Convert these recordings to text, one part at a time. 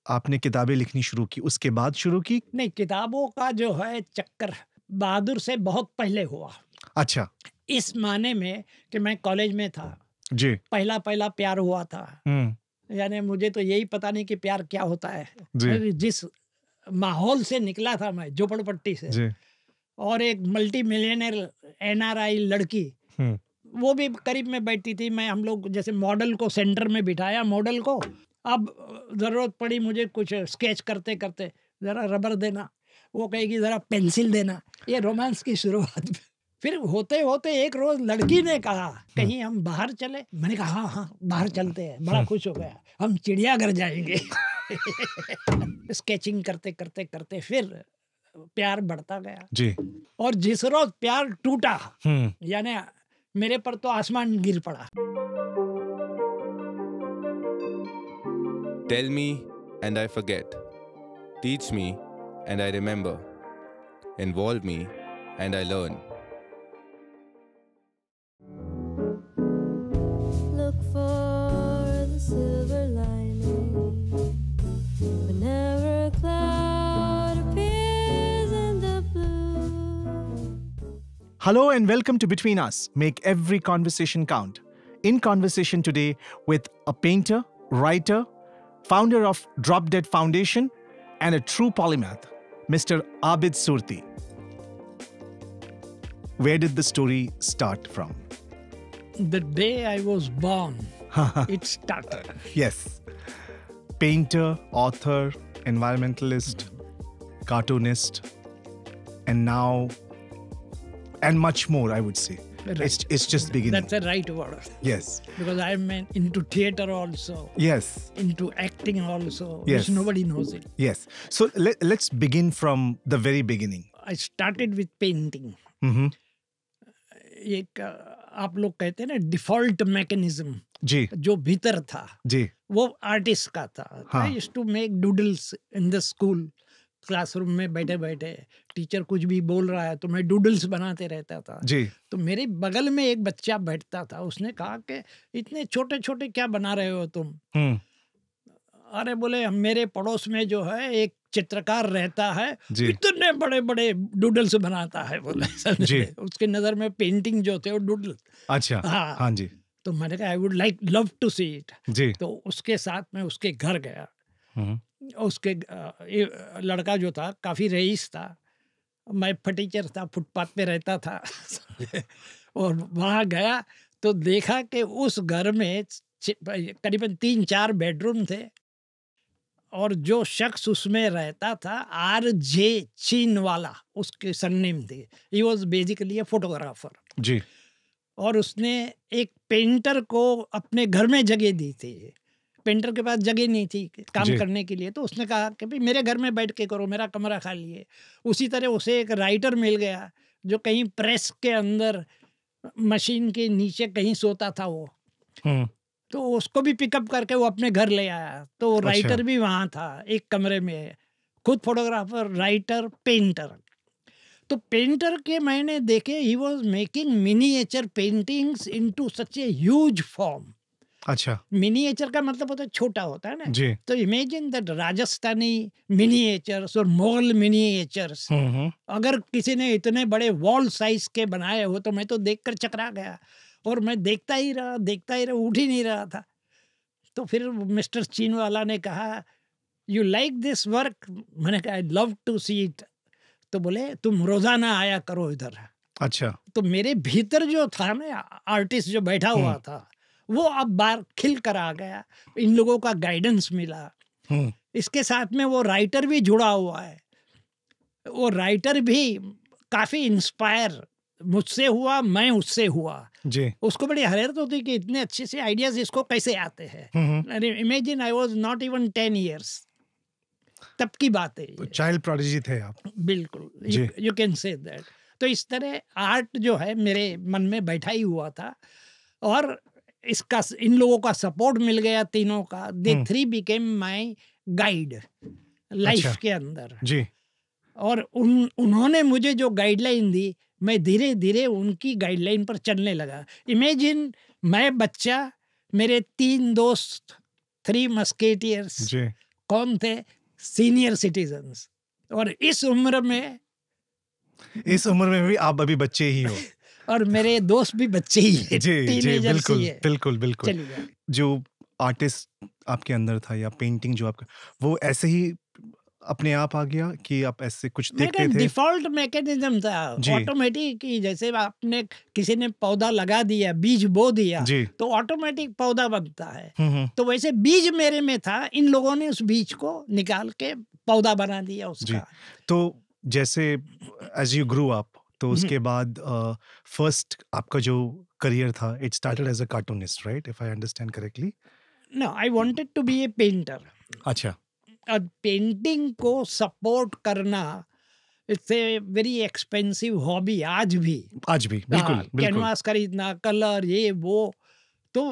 आपने किताबें लिखनी शुरू की, उसके बाद शुरू की? नहीं, किताबों का जो है चक्कर बहादुर से बहुत पहले हुआ। अच्छा। इस माने में कि मैं कॉलेज में था, जी। पहला पहला प्यार हुआ था। यानी मुझे तो यही पता नहीं कि प्यार क्या होता है। जी। जिस माहौल से निकला था मैं, झोपड़पट्टी से, जी। और एक मल्टी मिलियनर एनआरआई लड़की, वो भी करीब में बैठती थी। मैं हम लोग जैसे मॉडल को सेंटर में बिठाया, मॉडल को, अब ज़रूरत पड़ी मुझे कुछ स्केच करते करते, ज़रा रबर देना, वो कहेगी ज़रा पेंसिल देना, ये रोमांस की शुरुआत। फिर होते होते एक रोज़ लड़की ने कहा कहीं हम बाहर चले। मैंने कहा हाँ हाँ बाहर चलते हैं। बड़ा खुश हो गया, हम चिड़ियाघर जाएंगे। स्केचिंग करते करते करते फिर प्यार बढ़ता गया जी। और जिस रोज प्यार टूटा, यानी मेरे पर तो आसमान गिर पड़ा। Tell me and I forget. Teach me and I remember. Involve me and I learn. Look for the silver lining whenever a cloud appears in the blue. Hello and welcome to Between Us. Make every conversation count. In conversation today with a painter, writer, founder of Drop Dead Foundation, and a true polymath, Mr. Abid Surti. Where did the story start from? The day I was born, it started. Yes. Painter, author, environmentalist, cartoonist, and now, and much more, I would say. Right. It's just beginning. That's a right word. Yes. Because I'm into theater also. Yes. Into acting also. Yes. Which nobody knows it. Yes. So let's begin from the very beginning. I started with painting. एक आप लोग कहते हैं ना default mechanism, जी जो भीतर था जी वो आर्टिस्ट का था। I used to make doodles in the school. Classroom में बैठे बैठे टीचर कुछ भी बोल रहा है तो मैं डूडल्स बनाते रहता था जी। तो मेरे बगल में एक बच्चा बैठता था, उसने कहा कि इतने छोटे छोटे क्या बना रहे हो तुम? अरे बोले मेरे पड़ोस में जो है एक चित्रकार रहता है, इतने बड़े बड़े डूडल्स बनाता है। बोले जी। उसके नजर में पेंटिंग जो थे वो डूडल। अच्छा। हाँ जी। तो मैंने कहा I would like love to see it जी। तो उसके साथ में उसके घर गया। उसके लड़का जो था काफी रईस था, मैं फटीचर था, फुटपाथ पे रहता था। और वहाँ गया तो देखा कि उस घर में करीबन 3-4 बेडरूम थे और जो शख्स उसमें रहता था R.J. चीनवाला उसके सरनेम थे। He was basically a photographer जी। और उसने एक पेंटर को अपने घर में जगह दी थी। पेंटर के पास जगह नहीं थी काम करने के लिए, तो उसने कहा कि भाई मेरे घर में बैठ के करो, मेरा कमरा खाली है। उसी तरह उसे एक राइटर मिल गया जो कहीं प्रेस के अंदर मशीन के नीचे कहीं सोता था वो, तो उसको भी पिकअप करके वो अपने घर ले आया। तो वो राइटर भी वहाँ था एक कमरे में, खुद फोटोग्राफर, राइटर, पेंटर। तो पेंटर के मैंने देखे he was making miniature paintings into such a huge form. अच्छा। मिनिएचर का मतलब होता है छोटा होता है ना जी। तो इमेजिन दैट राजस्थानी मिनिएचर्स और मुगल मिनिएचर्स, अगर किसी ने इतने बड़े वॉल साइज के बनाए हो तो मैं तो देखकर चकरा गया और मैं देखता ही रहा, उठ ही नहीं रहा था। तो फिर मिस्टर चीन वाला ने कहा यू लाइक दिस वर्क? मैंने कहा I love to see it. तो बोले तुम रोजाना आया करो इधर। अच्छा। तो मेरे भीतर जो था ना आर्टिस्ट जो बैठा हुआ था वो अब बाहर खिल कर आ गया। इन लोगों का गाइडेंस मिला। इसके साथ में वो राइटर भी जुड़ा हुआ है। वो राइटर भी काफी इंस्पायर मुझसे हुआ, मैं उससे हुआ जी। उसको बड़ी हैरत होती कि इतने अच्छे से आइडियाज इसको कैसे आते हैं। Imagine I was not even 10 years, तब की बात है। तो चाइल्ड प्रोडिजी थे आप। बिल्कुल, यू कैन से दैट। तो इस तरह आर्ट जो है मेरे मन में बैठा ही हुआ था और इसका इन लोगों का सपोर्ट मिल गया तीनों का। दे 3 बिकेम माय गाइड लाइफ के अंदर जी। और उन्होंने मुझे जो गाइडलाइन दी मैं धीरे धीरे उनकी गाइडलाइन पर चलने लगा। इमेजिन मैं बच्चा, मेरे 3 दोस्त, 3 मस्केटियर्स, कौन थे? Senior citizens. और इस उम्र में भी आप अभी बच्चे ही हो। और मेरे दोस्त भी बच्चे ही हैं, जी जी, टीनेजर्स बिल्कुल ही है। बिल्कुल बिल्कुल। चलिए, जो आर्टिस्ट आपके अंदर था या पेंटिंग जो आपका, वो ऐसे ही अपने आप आ गया कि आप ऐसे कुछ मेरे देखते का थे? डिफॉल्ट मैकेनिज्म था, जी। ऑटोमेटिक ही। जैसे आपने किसी ने पौधा लगा दिया, बीज बो दिया, जी। तो ऑटोमेटिक पौधा बनता है। हम्म। तो वैसे बीज मेरे में था, इन लोगों ने उस बीज को निकाल के पौधा बना दिया जी। उसका। तो जैसे एज यू ग्रू अप, तो उसके बाद फर्स्ट आपका जो करियर था, it started as a cartoonist, right? If I understand correctly. No, I wanted to be a painter. अच्छा। और पेंटिंग को सपोर्ट करना it's a very expensive hobby आज भी। आज भी बिल्कुल बिल्कुल। कैनवास खरीदना, कलर, ये वो। तो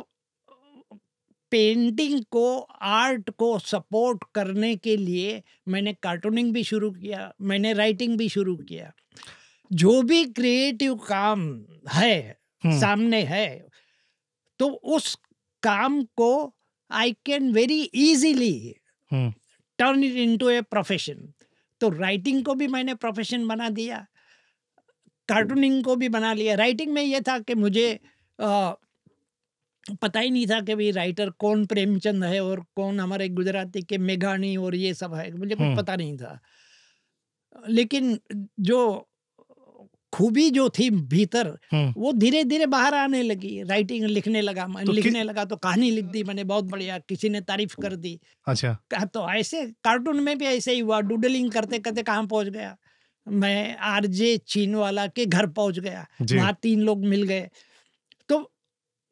पेंटिंग को, आर्ट को सपोर्ट करने के लिए मैंने कार्टूनिंग भी शुरू किया, मैंने राइटिंग भी शुरू किया। जो भी क्रिएटिव काम है सामने है, तो उस काम को I can very easily turn it into a profession. तो राइटिंग को भी मैंने प्रोफेशन बना दिया, कार्टूनिंग को भी बना लिया। राइटिंग में ये था कि मुझे पता ही नहीं था कि भाई राइटर कौन प्रेमचंद है और कौन हमारे गुजराती के मेघानी और ये सब है, मुझे कुछ पता नहीं था। लेकिन जो खूबी जो थी भीतर, वो धीरे धीरे बाहर आने लगी। राइटिंग लिखने लगा, लिखने लगा तो कहानी लिख दी मैंने, बहुत बढ़िया, किसी ने तारीफ कर दी। अच्छा। तो ऐसे कार्टून में भी ऐसे ही हुआ। डूडलिंग करते करते कहाँ पहुंच गया मैं, आरजे चीन वाला के घर पहुंच गया, वहां 3 लोग मिल गए। तो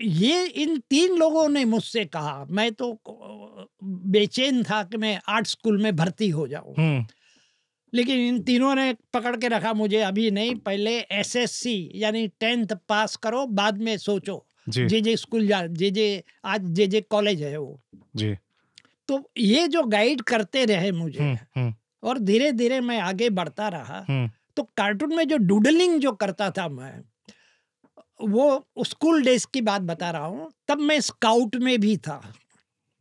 ये इन 3 लोगों ने मुझसे कहा, मैं तो बेचैन था कि मैं आर्ट स्कूल में भर्ती हो जाऊं, लेकिन इन तीनों ने पकड़ के रखा मुझे, अभी नहीं, पहले एसएससी यानी 10th पास करो, बाद में सोचो। जे स्कूल जा, जे आज जे कॉलेज है वो जी। तो ये जो गाइड करते रहे मुझे, और धीरे धीरे मैं आगे बढ़ता रहा। तो कार्टून में जो डूडलिंग जो करता था मैं, वो स्कूल डेज की बात बता रहा हूँ। तब मैं स्काउट में भी था।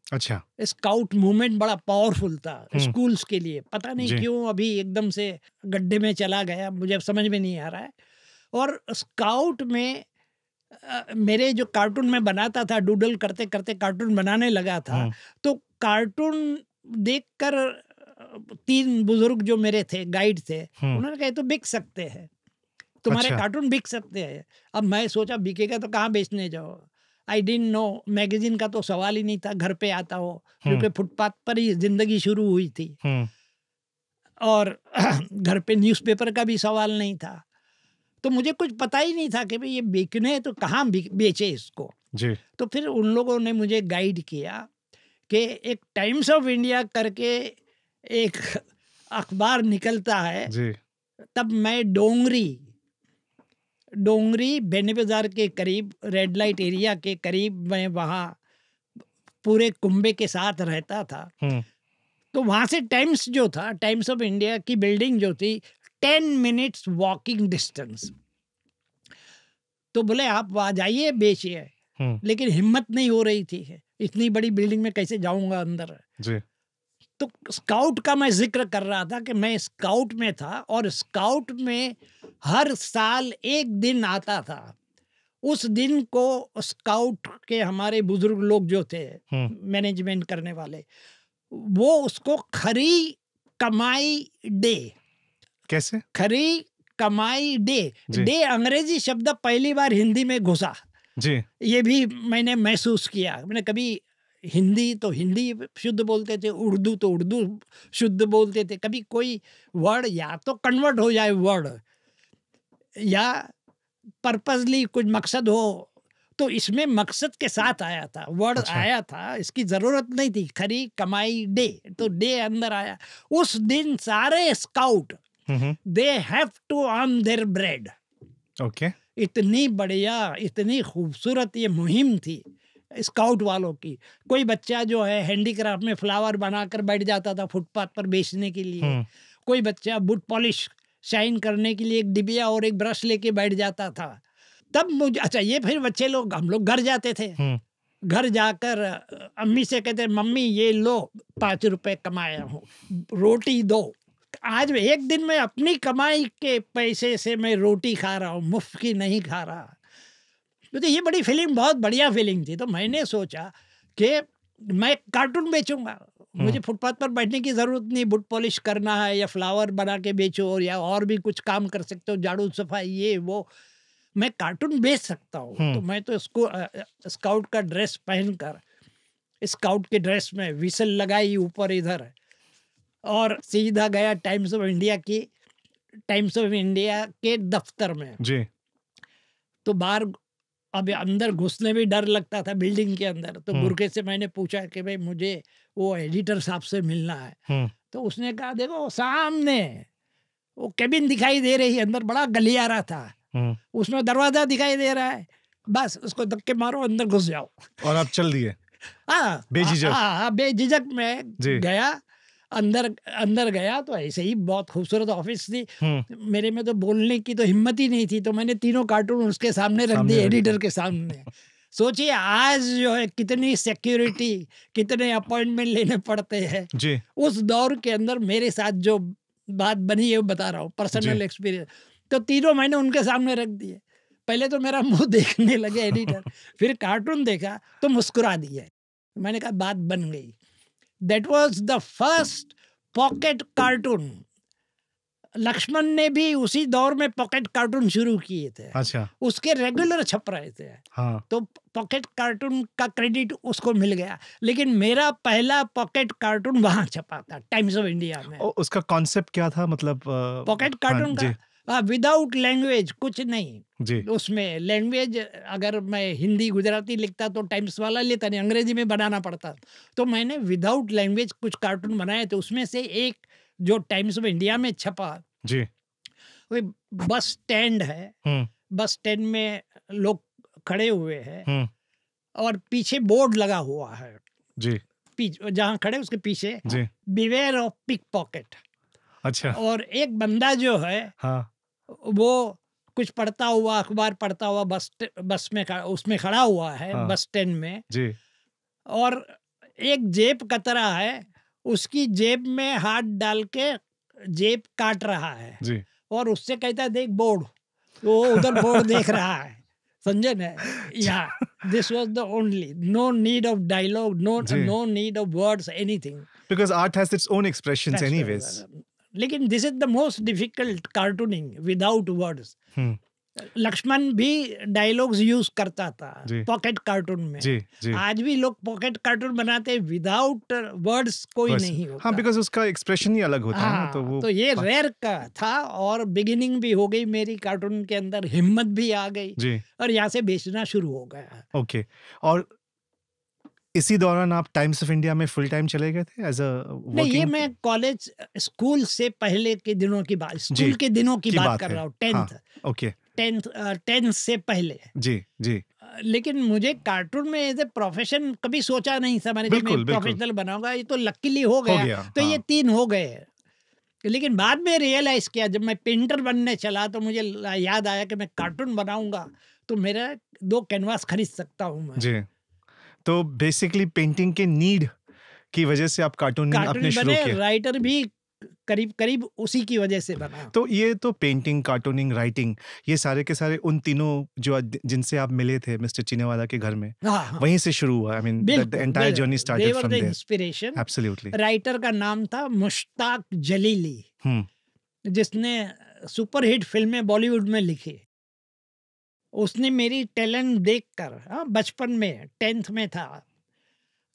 अच्छा। स्काउट मूवमेंट बड़ा पावरफुल था स्कूल्स के लिए, पता नहीं क्यों अभी एकदम से गड्ढे में चला गया, मुझे समझ में नहीं आ रहा है। और स्काउट में मेरे जो कार्टून में बनाता था, डूडल करते करते कार्टून बनाने लगा था, तो कार्टून देखकर 3 बुजुर्ग जो मेरे थे, गाइड थे, उन्होंने कहा तो बिक सकते हैं, तुम्हारे कार्टून बिक सकते हैं। अब मैं सोचा बिकेगा तो कहाँ बेचने जाओ। आई डिडंट नो, मैगजीन का तो सवाल ही नहीं था, घर पे आता हो, क्योंकि फुटपाथ पर ही जिंदगी शुरू हुई थी। और घर पे न्यूज़पेपर का भी सवाल नहीं था। तो मुझे कुछ पता ही नहीं था कि भाई ये बिकने तो कहाँ बेचे इसको जी। तो फिर उन लोगों ने मुझे गाइड किया कि एक टाइम्स ऑफ इंडिया करके एक अखबार निकलता है जी। तब मैं डोंगरी बेनी बाजार के करीब, रेड लाइट एरिया के करीब, मैं वहाँ पूरे कुंबे के साथ रहता था। तो वहाँ से टाइम्स जो था, टाइम्स ऑफ इंडिया की बिल्डिंग जो थी, 10 मिनट्स वॉकिंग डिस्टेंस। तो बोले आप वहाँ जाइए, बेचिए। लेकिन हिम्मत नहीं हो रही थी, इतनी बड़ी बिल्डिंग में कैसे जाऊंगा अंदर जी। तो स्काउट का मैं जिक्र कर रहा था कि मैं स्काउट में था, और स्काउट में हर साल एक दिन आता था। उस दिन को स्काउट के हमारे बुजुर्ग लोग जो थे, मैनेजमेंट करने वाले, वो उसको खरी कमाई डे। कैसे? खरी कमाई डे। डे अंग्रेजी शब्द पहली बार हिंदी में घुसा जी। ये भी मैंने महसूस किया। मैंने कभी हिंदी तो हिंदी शुद्ध बोलते थे, उर्दू तो उर्दू शुद्ध बोलते थे। कभी कोई वर्ड या तो कन्वर्ट हो जाए वर्ड, या पर्पसली कुछ मकसद हो, तो इसमें मकसद के साथ आया था, वर्ड आया था, इसकी जरूरत नहीं थी। खरी कमाई डे, तो डे अंदर आया। उस दिन सारे scout they have to earn their bread. Okay. इतनी बढ़िया, इतनी खूबसूरत ये मुहिम थी स्काउट वालों की। कोई बच्चा जो है हैंडीक्राफ्ट में फ्लावर बनाकर बैठ जाता था फुटपाथ पर बेचने के लिए। कोई बच्चा बुट पॉलिश शाइन करने के लिए एक डिबिया और एक ब्रश लेके बैठ जाता था। तब मुझे, अच्छा, ये फिर बच्चे लोग, हम लोग घर जाते थे, घर जाकर अम्मी से कहते मम्मी ये लो 5 रुपए कमाया हूँ, रोटी दो। आज एक दिन में अपनी कमाई के पैसे से मैं रोटी खा रहा हूँ, मुफ्त की नहीं खा रहा। तो ये बड़ी फीलिंग, बहुत बढ़िया फीलिंग थी। तो मैंने सोचा कि मैं कार्टून बेचूंगा, मुझे फुटपाथ पर बैठने की ज़रूरत नहीं, बुट पॉलिश करना है या फ्लावर बना के बेचो या और भी कुछ काम कर सकते हो, झाड़ू सफाई ये वो, मैं कार्टून बेच सकता हूँ। तो मैं तो इसको स्काउट का ड्रेस पहनकर, स्काउट के ड्रेस में विसल लगाई ऊपर इधर और सीधा गया टाइम्स ऑफ इंडिया के दफ्तर में जी। तो बाहर अब अंदर घुसने में डर लगता था बिल्डिंग के अंदर। तो बुरके से मैंने पूछा कि भाई मुझे वो एडिटर साहब से मिलना है। तो उसने कहा देखो सामने वो केबिन दिखाई दे रही है, अंदर बड़ा गलियारा था, उसमें दरवाजा दिखाई दे रहा है, बस उसको धक्के मारो अंदर घुस जाओ। और आप चल दिए बेझिझक में गया, अंदर गया। तो ऐसे ही बहुत खूबसूरत ऑफिस थी, मेरे में तो बोलने की तो हिम्मत ही नहीं थी। तो मैंने तीनों कार्टून उसके सामने रख दिए, एडिटर के सामने। सोचिए आज जो है कितनी सिक्योरिटी, कितने अपॉइंटमेंट लेने पड़ते हैं जी। उस दौर के अंदर मेरे साथ जो बात बनी है वो बता रहा हूँ, पर्सनल एक्सपीरियंस। तो तीनों मैंने उनके सामने रख दिए। पहले तो मेरा मुंह देखने लगे एडिटर, फिर कार्टून देखा तो मुस्कुरा दिए। मैंने कहा बात बन गई। That was the first pocket cartoon. Laxman ने भी उसी दौर में पॉकेट कार्टून शुरू किए थे। अच्छा। उसके रेगुलर छप रहे थे। हाँ। तो पॉकेट कार्टून का क्रेडिट उसको मिल गया, लेकिन मेरा पहला पॉकेट कार्टून वहां छपा था टाइम्स ऑफ इंडिया में। उसका कॉन्सेप्ट क्या था, मतलब पॉकेट कार्टून का विदाउट लैंग्वेज कुछ नहीं जी। उसमें लैंग्वेज अगर मैं हिंदी गुजराती लिखता तो टाइम्स वाला लेता नहीं, अंग्रेजी में बनाना पड़ता। तो मैंने विदाउट लैंग्वेज कुछ कार्टून बनाए थे। उसमें से एक जो टाइम्स ऑफ इंडिया में छपा जी, वो बस स्टैंड है, बस स्टैंड में लोग खड़े हुए हैं और पीछे बोर्ड लगा हुआ है जी, जहाँ खड़े उसके पीछे जी, बिवेयर ऑफ पिक पॉकेट। अच्छा। और एक बंदा जो है हाँ, वो कुछ पढ़ता हुआ, अखबार पढ़ता हुआ बस में उसमें खड़ा हुआ है। हाँ, बस स्टैंड में जी। और एक जेब कतरा है, उसकी जेब में हाथ डाल के जेब काट रहा है जी। और उससे कहता है देख बोर्ड, वो उधर बोर्ड देख रहा है। समझे ना? या this was the only, no need of dialogue, no need of words, anything, because art has its own expressions anyways. लेकिन this is the most difficult cartooning without words. Laxman भी डायलॉग्स यूज करता था पॉकेट कार्टून में। जी, जी। आज भी लोग pocket cartoon बनाते, without words कोई नहीं होता। हाँ, बिकॉज़ उसका एक्सप्रेशन ही अलग होता है ना। तो ये रेयर का था और बिगिनिंग भी हो गई मेरी कार्टून के अंदर, हिम्मत भी आ गई जी। और यहाँ से बेचना शुरू हो गया। ओके। और इसी दौरान आप टाइम्स ऑफ इंडिया में फुल टाइम चले गए थे एज अ वर्किंग? नहीं, ये मैं कॉलेज स्कूल से पहले के दिनों की बात, स्कूल के दिनों की बात कर रहा हूँ, 10th। ओके। 10th से पहले। जी, जी। लेकिन मुझे कार्टून में एज ए प्रोफेशन कभी सोचा नहीं था मैंने कि मैं प्रोफेशनल बनाऊंगा। ये तो लकीली हो गया। तो ये 3 हो गए। लेकिन बाद में रियलाइज किया, जब मैं पेंटर बनने चला तो मुझे याद आया कि मैं कार्टून बनाऊंगा तो मेरा 2 कैनवास खरीद सकता हूँ मैं। जी। तो बेसिकली पेंटिंग के नीड की वजह से आप कार्टून अपने शुरू किए। राइटर भी करीब उसी की वजह से बना। तो ये तो पेंटिंग, कार्टूनिंग, राइटिंग, ये सारे के सारे उन तीनों जो जिनसे आप मिले थे मिस्टर चिनेवाला के घर में, वहीं से शुरू हुआ। I mean the entire journey started from there. Inspiration. Absolutely. Writer का नाम था मुश्ताक जलीली, जिसने सुपरहिट फिल्में बॉलीवुड में लिखी। उसने मेरी टैलेंट देखकर, बचपन में 10th में था,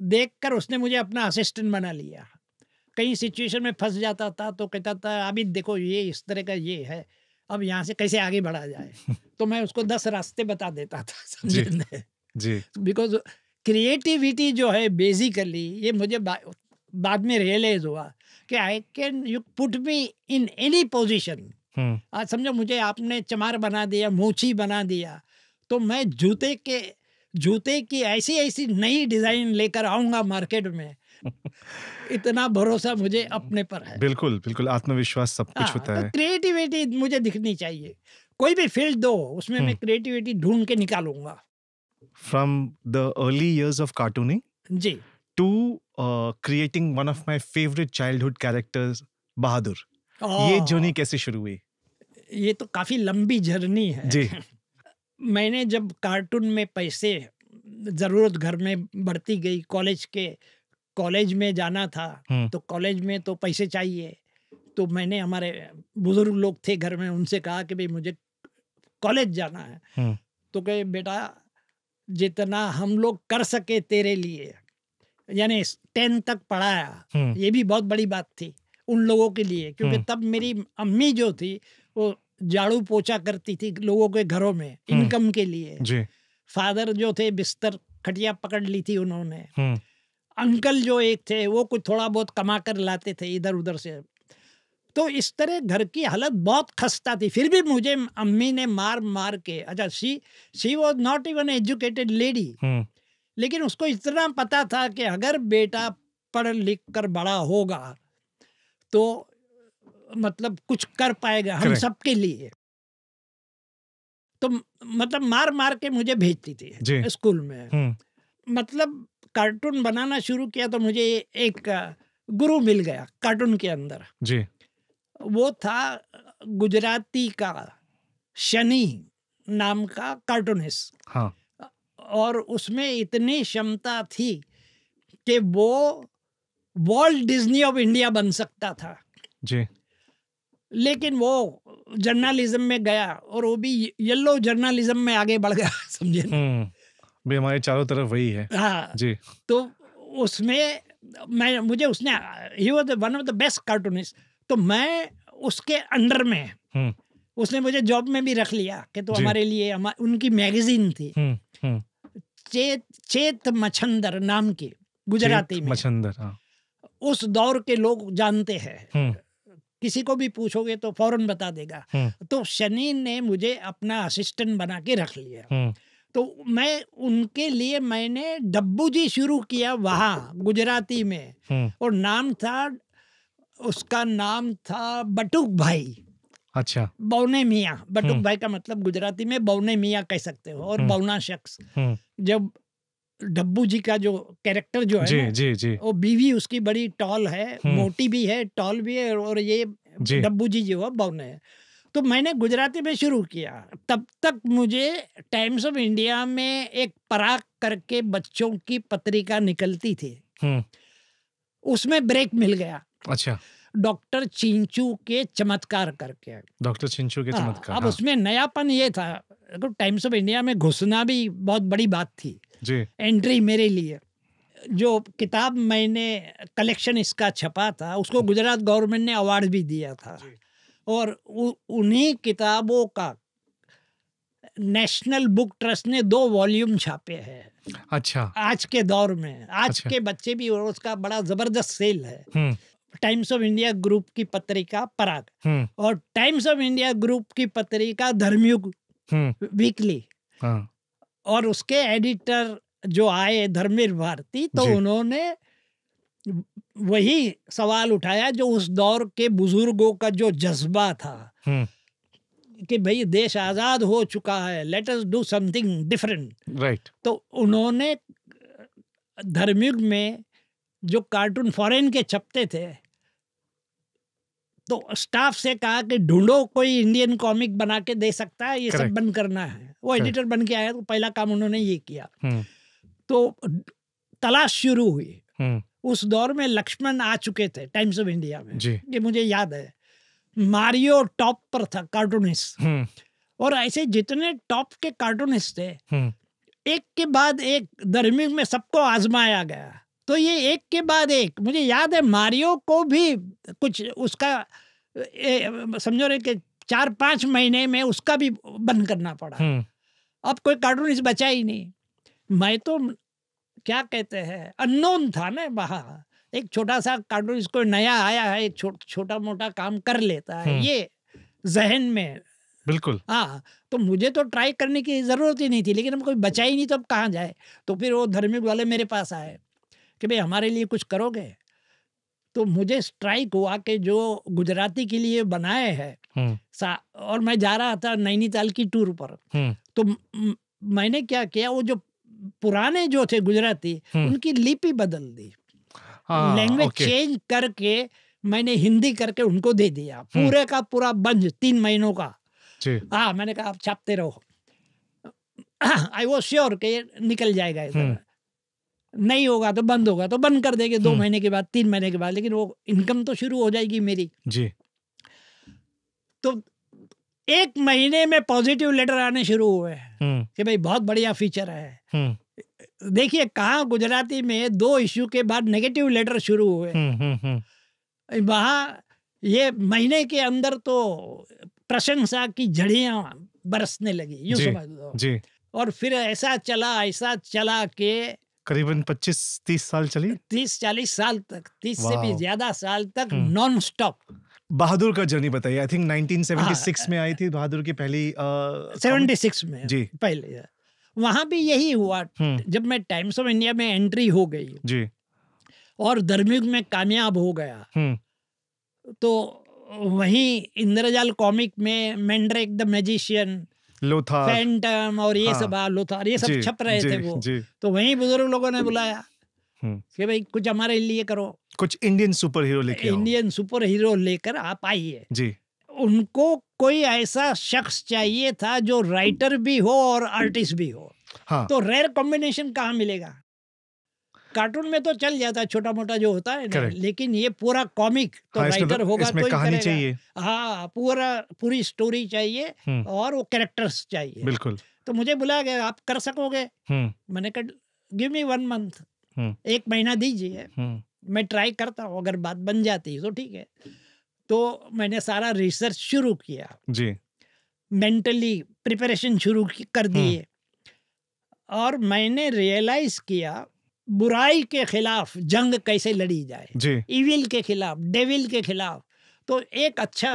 देखकर उसने मुझे अपना असिस्टेंट बना लिया। कई सिचुएशन में फंस जाता था तो कहता था अभी देखो ये इस तरह का ये है, अब यहाँ से कैसे आगे बढ़ा जाए। तो मैं उसको 10 रास्ते बता देता था, समझे? जी। बिकॉज क्रिएटिविटी जो है बेसिकली, ये मुझे बाद में रियलाइज हुआ कि I can, you put me in any position. आज समझो मुझे आपने चमार बना दिया, मोची बना दिया, तो मैं जूते की ऐसी नई डिजाइन लेकर आऊंगा मार्केट में। इतना भरोसा मुझे अपने पर है। बिल्कुल बिल्कुल, आत्मविश्वास सब कुछ होता है। तो क्रिएटिविटी मुझे दिखनी चाहिए, कोई भी फील्ड दो उसमें मैं क्रिएटिविटी ढूंढ के निकालूंगा। from the early years of cartooning ji to creating one of my favorite childhood characters, बहादुर. ये जर्नी कैसे शुरू हुई? ये तो काफी लंबी जर्नी है जी. मैंने जब कार्टून में पैसे जरूरत घर में बढ़ती गई, कॉलेज में जाना था तो कॉलेज में तो पैसे चाहिए, तो मैंने हमारे बुजुर्ग लोग थे घर में, उनसे कहा कि भाई मुझे कॉलेज जाना है। तो कहे बेटा जितना हम लोग कर सके तेरे लिए, यानी 10 तक पढ़ाया, ये भी बहुत बड़ी बात थी उन लोगों के लिए, क्योंकि तब मेरी अम्मी जो थी वो झाड़ू पोछा करती थी लोगों के घरों में इनकम के लिए जी. फादर जो थे बिस्तर खटिया पकड़ ली थी उन्होंने, अंकल जो एक थे वो कुछ थोड़ा बहुत कमा कर लाते थे इधर उधर से। तो इस तरह घर की हालत बहुत खस्ता थी, फिर भी मुझे अम्मी ने मार मार के, अच्छा she was not even educated lady, लेकिन उसको इतना पता था कि अगर बेटा पढ़ लिख कर बड़ा होगा तो मतलब कुछ कर पाएगा हम Correct. सबके लिए। तो मतलब मार मार के मुझे भेजती थी स्कूल में। मतलब कार्टून बनाना शुरू किया तो मुझे एक गुरु मिल गया कार्टून के अंदर जी. वो था गुजराती का शनि नाम का कार्टूनिस्ट। हाँ. और उसमें इतनी क्षमता थी कि वो वॉल्ट डिज्नी ऑफ इंडिया बन सकता था जी. लेकिन वो जर्नलिज्म में गया और वो भी येलो जर्नलिज्म में आगे बढ़ गया, समझे ना? भी हमारे चारों तरफ वही है। हाँ जी. तो उसमें मुझे उसने he was one of the best cartoonist, तो मैं उसके अंडर में उसने मुझे जॉब में भी रख लिया कि तो हमारे लिए उनकी मैगजीन थी चेत मछंदर नाम की, गुजराती में मछंदर। हाँ. उस दौर के लोग जानते हैं, किसी को भी पूछोगे तो फौरन बता देगा। तो शनि ने मुझे अपना असिस्टेंट बना के रख लिया। तो मैं उनके लिए मैंने डब्बू जी शुरू किया वहाँ गुजराती में, और उसका नाम था बटुक भाई। अच्छा. बौने मियाँ, बटुक भाई का मतलब गुजराती में बौने मियाँ कह सकते हो, और बौना शख्स। जब डब्बू जी का जो कैरेक्टर जो है ना, जी. वो बीवी उसकी बड़ी टॉल है, मोटी भी है, टॉल भी है, और ये डब्बू जी जो है बौने है। तो मैंने गुजराती में शुरू किया। तब तक मुझे टाइम्स ऑफ इंडिया में एक पराग करके बच्चों की पत्रिका निकलती थी, उसमें ब्रेक मिल गया। अच्छा. डॉक्टर चिंचू के चमत्कार करके। डॉक्टर चिंचू के चमत्कार। अब उसमें नयापन ये था, टाइम्स ऑफ इंडिया में घुसना भी बहुत बड़ी बात थी जी. एंट्री मेरे लिए। जो किताब मैंने कलेक्शन इसका छपा था उसको गुजरात गवर्नमेंट ने अवार्ड भी दिया था, और उन्हीं किताबों का नेशनल बुक ट्रस्ट ने 2 वॉल्यूम छापे हैं। अच्छा. आज के दौर में आज अच्छा. के बच्चे भी, और उसका बड़ा जबरदस्त सेल है। टाइम्स ऑफ इंडिया ग्रुप की पत्रिका पराग, और टाइम्स ऑफ इंडिया ग्रुप की पत्रिका धर्मयुग वीकली, और उसके एडिटर जो आए धर्मवीर भारती, तो उन्होंने वही सवाल उठाया जो उस दौर के बुजुर्गों का जो जज्बा था कि भाई देश आजाद हो चुका है, let us do something different. Right. तो उन्होंने धर्मयुग में जो कार्टून फॉरेन के छपते थे, तो स्टाफ से कहा कि ढूंढो कोई इंडियन कॉमिक बना के दे सकता है, ये सब बंद करना है। वो एडिटर बन के आया, तो पहला काम उन्होंने ये किया। तो तलाश शुरू हुई। उस दौर में लक्ष्मण आ चुके थे टाइम्स ऑफ इंडिया में, ये मुझे याद है। मारियो टॉप पर था कार्टूनिस्ट, और ऐसे जितने टॉप के कार्टूनिस्ट थे, एक के बाद एक धर्मयुग में सबको आजमाया गया। तो ये एक के बाद एक, मुझे याद है मारियो को भी कुछ उसका समझो रे कि 4-5 महीने में उसका भी बंद करना पड़ा। अब कोई कार्टूनिस्ट बचा ही नहीं। मैं तो क्या कहते हैं अननोन था ना वहाँ, एक छोटा सा कार्टूनिस्ट कोई नया आया है, एक छोटा मोटा काम कर लेता है, ये जहन में। बिल्कुल. हाँ, तो मुझे तो ट्राई करने की जरूरत ही नहीं थी, लेकिन अब कोई बचा ही नहीं तो अब कहाँ जाए। तो फिर वो धर्मयुग वाले मेरे पास आए कि भाई हमारे लिए कुछ करोगे। तो मुझे स्ट्राइक हुआ कि जो गुजराती के लिए बनाए हैं, और मैं जा रहा था नैनीताल की टूर पर। तो मैंने क्या किया, वो जो पुराने जो थे गुजराती, उनकी लिपि बदल दी, लैंग्वेज चेंज करके मैंने हिंदी करके उनको दे दिया, पूरे का पूरा बंज 3 महीनों का। हाँ, मैंने कहा आप छापते रहो। आई वॉज श्योर कि ये निकल जाएगा इधर, नहीं होगा तो बंद होगा तो बंद कर देंगे 2 महीने के बाद, 3 महीने के बाद, लेकिन वो इनकम तो शुरू हो जाएगी मेरी जी। तो 1 महीने में पॉजिटिव लेटर आने शुरू हुए कि भाई बहुत बढ़िया फीचर है। देखिए कहाँ गुजराती में 2 इश्यू के बाद नेगेटिव लेटर शुरू हुए, वहाँ ये महीने के अंदर तो प्रशंसा की झड़ियां बरसने लगी, यूं समझ लो जी। और फिर ऐसा चला कि करीबन 25-30 साल चली, 30-40 साल तक, 30 से भी ज्यादा साल तक नॉन स्टॉप। बहादुर का जर्नी बताइए। आई थिंक 1976 में आई थी बहादुर की पहली 76 में जी पहले। वहां भी यही हुआ, जब मैं टाइम्स ऑफ इंडिया में एंट्री हो गई जी और धर्मयुग में कामयाब हो गया, तो वहीं इंद्रजाल कॉमिक में Mandrake the magician, Lothar, Phantom और ये सब, लोथार ये सब छप रहे थे वो। तो वहीं बुजुर्ग लोगों ने बुलाया कि भाई कुछ हमारे लिए करो, कुछ इंडियन सुपर हीरो लेके आओ, इंडियन सुपर हीरो लेकर आप आइए जी। उनको कोई ऐसा शख्स चाहिए था जो राइटर भी हो और आर्टिस्ट भी हो। तो रेयर कॉम्बिनेशन कहाँ मिलेगा? कार्टून में तो चल जाता है छोटा मोटा जो होता है ना, लेकिन ये पूरा कॉमिक तो राइटर होगा तो ही कहानी चाहिए। हाँ, पूरी स्टोरी चाहिए और वो कैरेक्टर्स चाहिए। बिल्कुल। तो मुझे बुलाया गया, आप कर सकोगे? मैंने कहा गिव मी 1 मंथ, 1 महीना दीजिए, मैं ट्राई करता हूँ, अगर बात बन जाती है तो ठीक है। तो मैंने सारा रिसर्च शुरू किया जी, मेंटली प्रिपरेशन शुरू कर दिए, और मैंने रियलाइज किया बुराई के खिलाफ जंग कैसे लड़ी जाए जी, इविल के खिलाफ, डेविल के खिलाफ। तो एक अच्छा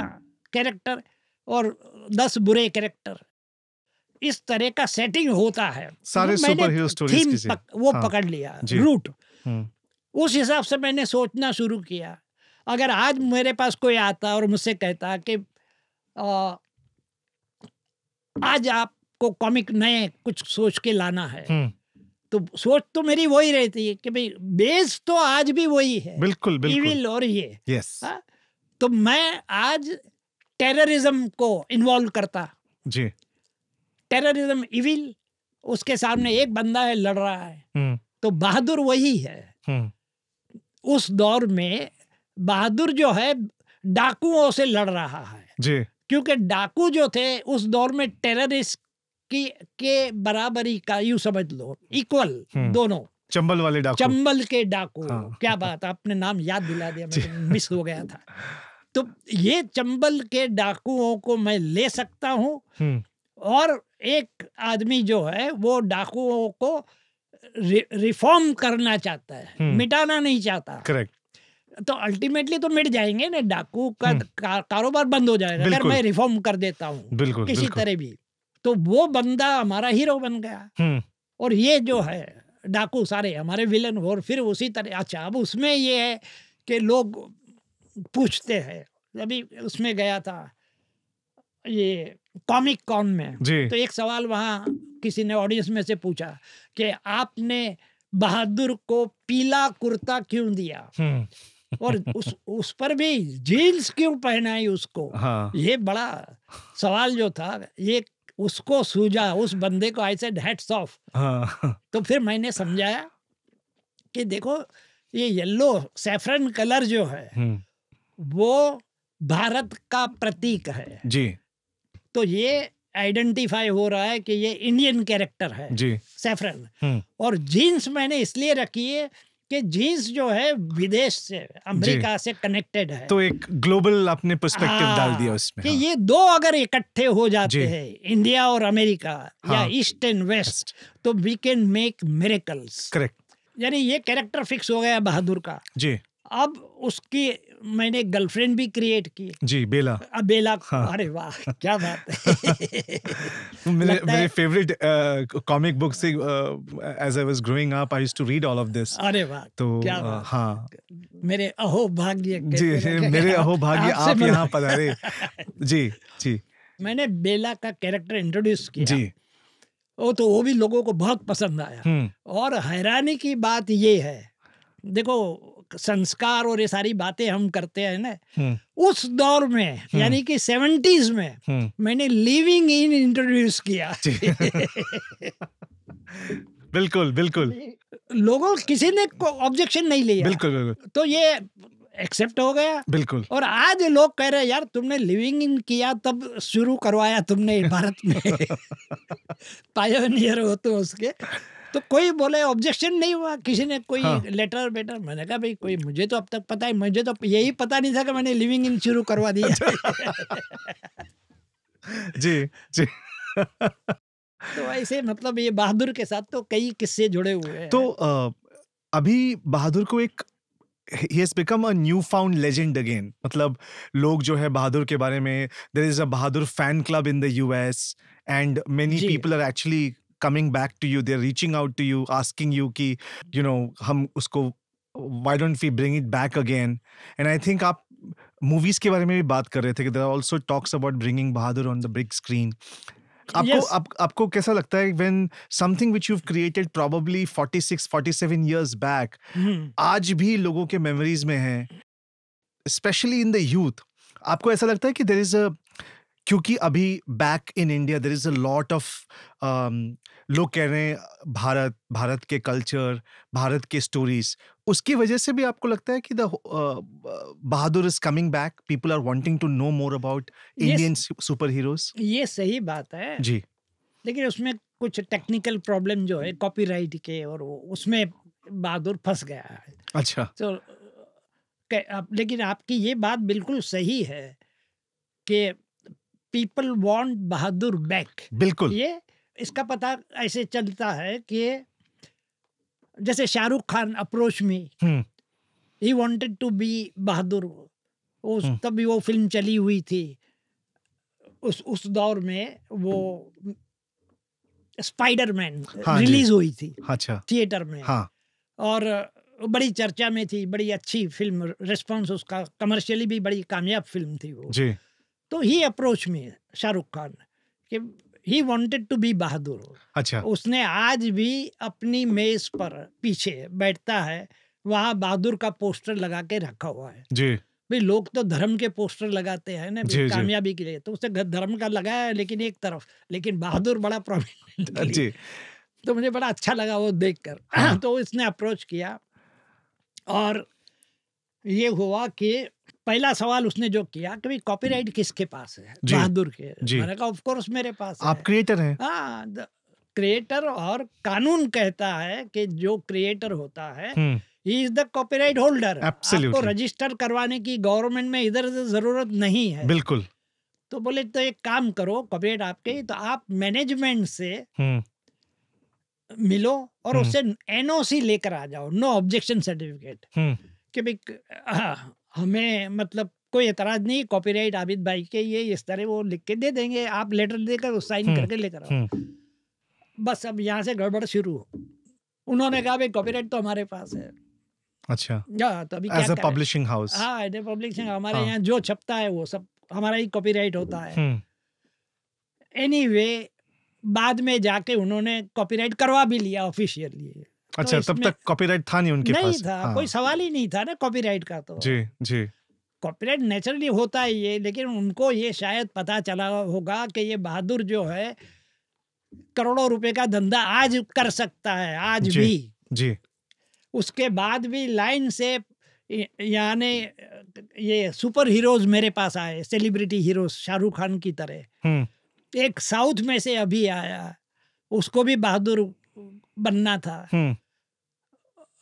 कैरेक्टर और 10 बुरे कैरेक्टर, इस तरह का सेटिंग होता है। सारे सुपर हीरो स्टोरीज वो पकड़ लिया रूट। उस हिसाब से मैंने सोचना शुरू किया। अगर आज मेरे पास कोई आता और मुझसे कहता कि आज आपको कॉमिक नए कुछ सोच के लाना है, तो सोच तो मेरी वही रहती है कि भाई बेस तो आज भी वही है, बिल्कुल बिल्कुल, इविल और ये यस। तो मैं आज टेररिज्म को इन्वॉल्व करता जी, टेररिज्म इविल, उसके सामने एक बंदा है लड़ रहा है, तो बहादुर वही है। उस दौर में बहादुर जो है डाकुओं से लड़ रहा है जी, क्योंकि डाकू जो थे उस दौर में टेररिस्ट के बराबरी का, यूं समझ लो इक्वल, दोनों चंबल वाले डाकू, चंबल के डाकू। क्या बात, आपने नाम याद दिला दिया, मैं मिस हो गया था। तो ये चंबल के डाकुओं को मैं ले सकता हूँ, और एक आदमी जो है वो डाकुओं को रिफॉर्म करना चाहता है, मिटाना नहीं चाहता। करेक्ट। तो अल्टीमेटली तो मिट जाएंगे ना, डाकू का कारोबार बंद हो जाएगा अगर मैं रिफॉर्म कर देता हूँ किसी तरह भी। तो वो बंदा हमारा हीरो बन गया, और ये जो है डाकू सारे हमारे विलन। और फिर उसी तरह, अच्छा अब उसमें ये है कि लोग पूछते हैं, अभी उसमें गया था ये कॉमिक कॉन में, तो एक सवाल वहाँ किसी ने ऑडियंस में से पूछा कि आपने बहादुर को पीला कुर्ता क्यों दिया, और उस पर भी जीन्स क्यों पहनाई उसको। हाँ। ये बड़ा सवाल जो था, ये उसको सूझा उस बंदे को। I said hats off. तो फिर मैंने समझाया कि देखो ये येलो सैफरन कलर जो है वो भारत का प्रतीक है जी, तो ये आइडेंटिफाई हो रहा है कि ये इंडियन कैरेक्टर है जी, सैफरन। और जीन्स मैंने इसलिए रखी है कि जीन्स जो है विदेश से, अमेरिका से कनेक्टेड है, तो एक ग्लोबल अपने पर्सपेक्टिव डाल दिया उसमें। कि ये दो अगर इकट्ठे हो जाते हैं, इंडिया और अमेरिका, या ईस्ट एंड वेस्ट, तो we can make miracles. Correct. यानी ये कैरेक्टर फिक्स हो गया बहादुर का जी। अब उसकी मैंने गर्लफ्रेंड भी क्रिएट की जी, बेला। अब बेला, अरे वाह क्या बात है। मेरे फेवरेट कॉमिक बुक से, as I was growing up I used to read all of this. अरे वाह, तो क्या बात। हाँ, मेरे अहो भाग्य जी, मेरे अहो भाग्य आप यहाँ पधारे जी जी। मैंने बेला का कैरेक्टर इंट्रोड्यूस किया जी, वो भी लोगों को बहुत पसंद आया। और हैरानी की बात ये है, देखो संस्कार और ये सारी बातें हम करते हैं ना, उस दौर में यानी कि 70s में मैंने लिविंग इन इंट्रोड्यूस किया। बिल्कुल बिल्कुल लोगों किसी ने ऑब्जेक्शन नहीं लिया, बिल्कुल बिल्कुल तो ये एक्सेप्ट हो गया। बिल्कुल। और आज लोग कह रहे हैं यार तुमने लिविंग इन किया तब शुरू करवाया तुमने भारत में, पायोनियर हो तो उसके, तो कोई बोले ऑब्जेक्शन नहीं हुआ, किसी ने कोई लेटर बेटर। मैंने कहा भाई कोई, मुझे तो अब तक पता है, मुझे तो यही पता नहीं था कि मैंने लिविंग इन शुरू करवा दिया। जी जी। तो ऐसे मतलब ये बहादुर के साथ तो कई किस्से जुड़े हुए हैं। तो अभी बहादुर को एक he has become a newfound legend again. मतलब लोग जो है बहादुर के बारे में, there is a Bahadur fan club in the US and many ji. people are actually coming back to you, they're reaching out to you, asking you कि you know हम उसको why don't we bring it back again. And I think आप movies के बारे में भी बात कर रहे थे कि there are also talks about bringing Bahadur on the big screen. Yes. आपको कैसा लगता है when something which you've created probably 46-47 years back आज भी लोगों के मेमोरीज में है, especially in the youth, आपको ऐसा लगता है कि there is a, क्योंकि अभी back in India there is a lot of लोग कह रहे हैं भारत के कल्चर, भारत के स्टोरीज, उसकी वजह से भी आपको लगता है कि the Bahadur is coming back, people are wanting to know more about Indian superheroes? ये सही बात है जी, लेकिन उसमें कुछ टेक्निकल प्रॉब्लम जो है कॉपीराइट के, और उसमें बहादुर फंस गया है। अच्छा। तो लेकिन आपकी ये बात बिल्कुल सही है कि पीपल वांट बहादुर बैक। बिल्कुल। ये इसका पता ऐसे चलता है कि जैसे Shahrukh Khan approach me, he wanted to be बहादुर, तभी वो फिल्म चली हुई थी उस दौर में, वो स्पाइडरमैन रिलीज हुई थी। अच्छा। थिएटर में। हाँ। और बड़ी चर्चा में थी, बड़ी अच्छी फिल्म, रिस्पॉन्स उसका कमर्शियली भी बड़ी कामयाब फिल्म थी वो जी। तो ही अप्रोच में शाहरुख खान कि ही वांटेड टू बी बहादुर। अच्छा। उसने आज भी अपनी मेज पर पीछे बैठता है, वहाँ बहादुर का पोस्टर लगा के रखा हुआ है। जी। भाई लोग तो धर्म के पोस्टर लगाते हैं ना जी, कामयाबी के लिए, तो उसने धर्म का लगाया है लेकिन एक तरफ, लेकिन बहादुर बड़ा प्रोमिनेंट। जी। तो मुझे बड़ा अच्छा लगा वो देखकर। हाँ। तो इसने अप्रोच किया और ये हुआ कि पहला सवाल उसने जो किया कि भाई कॉपीराइट किसके पास है? बहादुर के। मैंने कहा ऑफ कोर्स मेरे पास है। आप क्रिएटर हैं। हाँ, क्रिएटर, और कानून कहता है कि जो क्रिएटर होता है he is the copyright holder. आपको रजिस्टर करवाने की गवर्नमेंट में इधर जरूरत नहीं है। बिल्कुल। तो बोले तो एक काम करो, कॉपीराइट आपके, तो आप मैनेजमेंट से मिलो और उससे एनओसी लेकर आ जाओ, नो ऑब्जेक्शन सर्टिफिकेट, कि भाई हमें मतलब कोई एतराज नहीं, कॉपीराइट आबिद भाई के ये इस तरह वो लिख के दे देंगे, आप लेटर देकर साइन करके लेकर आओ। बस अब यहाँ से गड़बड़ शुरू हो। उन्होंने कहा भाई कॉपीराइट तो हमारे पास है। अच्छा। तो अभी एज अ पब्लिशिंग हाउस। हाँ, एज अ पब्लिशिंग, हमारे यहाँ जो छपता है वो सब हमारा ही कॉपीराइट होता है। एनीवे, बाद में जाके उन्होंने कॉपीराइट करवा भी लिया ऑफिशियली। अच्छा, तब तक कॉपीराइट था नहीं उनके पास? नहीं था। हाँ। कोई सवाल ही नहीं था ना कॉपीराइट का। तो जी जी, कॉपीराइट नेचुरली होता है ये, लेकिन उनको ये शायद पता चला होगा कि ये बहादुर जो है करोड़ों रुपए का धंधा आज कर सकता है, आज जी, भी जी। उसके बाद भी लाइन से यानी ये सुपर हीरोज मेरे पास आए, सेलिब्रिटी हीरोज शाहरुख खान की तरह। एक साउथ में से अभी आया, उसको भी बहादुर बनना था।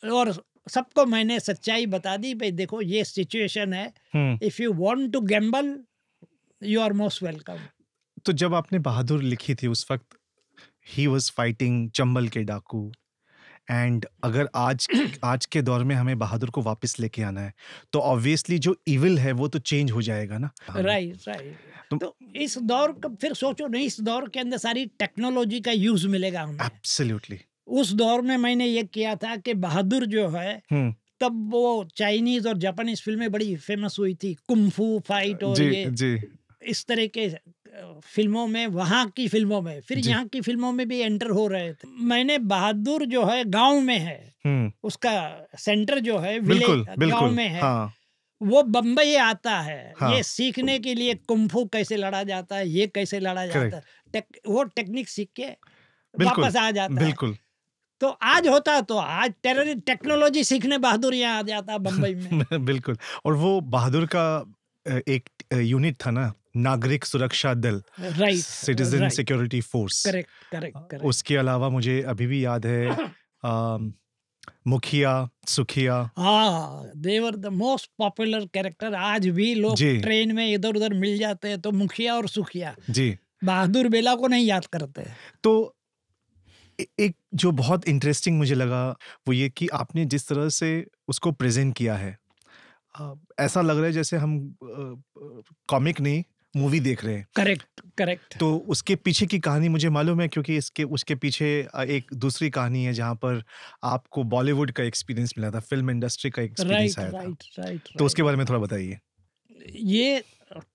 और सबको मैंने सच्चाई बता दी, भाई देखो ये सिचुएशन है, if you want to gamble you are most welcome. तो जब आपने बहादुर लिखी थी उस वक्त ही वाज फाइटिंग चंबल के डाकू, एंड अगर आज के दौर में हमें बहादुर को वापस लेके आना है तो ऑब्वियसली जो इविल है वो तो चेंज हो जाएगा ना। राइट। तो इस दौर का फिर सोचो नहीं, इस दौर के अंदर सारी टेक्नोलॉजी का यूज मिलेगा हमें। एब्सोल्युटली। उस दौर में मैंने ये किया था कि बहादुर जो है, तब वो चाइनीज और जापानीज फिल्में बड़ी फेमस हुई थी, कुंफू फाइट और जी, ये जी। इस तरह के फिल्मों में, वहाँ की फिल्मों में, फिर जी। यहाँ की फिल्मों में भी एंटर हो रहे थे। मैंने बहादुर जो है गांव में है, उसका सेंटर जो है बिल्कुल विलेज गांव बिल्कुल। में है, हाँ वो बम्बई आता है हाँ। ये सीखने के लिए कुंफू कैसे लड़ा जाता है, ये कैसे लड़ा जाता है, वो टेक्निक सीख के बिल्कुल वापस आ जाता है। बिल्कुल। तो आज होता तो आज टेक्नोलॉजी सीखने बहादुर यहाँ आ जाता बम्बई में। बिल्कुल। और वो बहादुर का एक यूनिट था ना, नागरिक सुरक्षा दल, right, citizen right, security force. Correct correct correct. उसके अलावा मुझे अभी भी याद है मुखिया, सुखिया। हाँ, देवर द मोस्ट पॉपुलर कैरेक्टर। आज भी लोग जी। ट्रेन में इधर उधर मिल जाते हैं तो मुखिया और सुखिया, जी। बहादुर बेला को नहीं याद करते। तो एक जो बहुत इंटरेस्टिंग मुझे लगा वो ये कि आपने जिस तरह से उसको प्रेजेंट किया है, ऐसा लग रहा है जैसे हम कॉमिक नहीं मूवी देख रहे हैं। Correct correct. तो उसके पीछे की कहानी मुझे मालूम है, क्योंकि उसके पीछे एक दूसरी कहानी है जहाँ पर आपको बॉलीवुड का एक्सपीरियंस मिला था, फिल्म इंडस्ट्री का एक्सपीरियंस राइट आया था। Right right. तो उसके बारे में थोड़ा बताइए। ये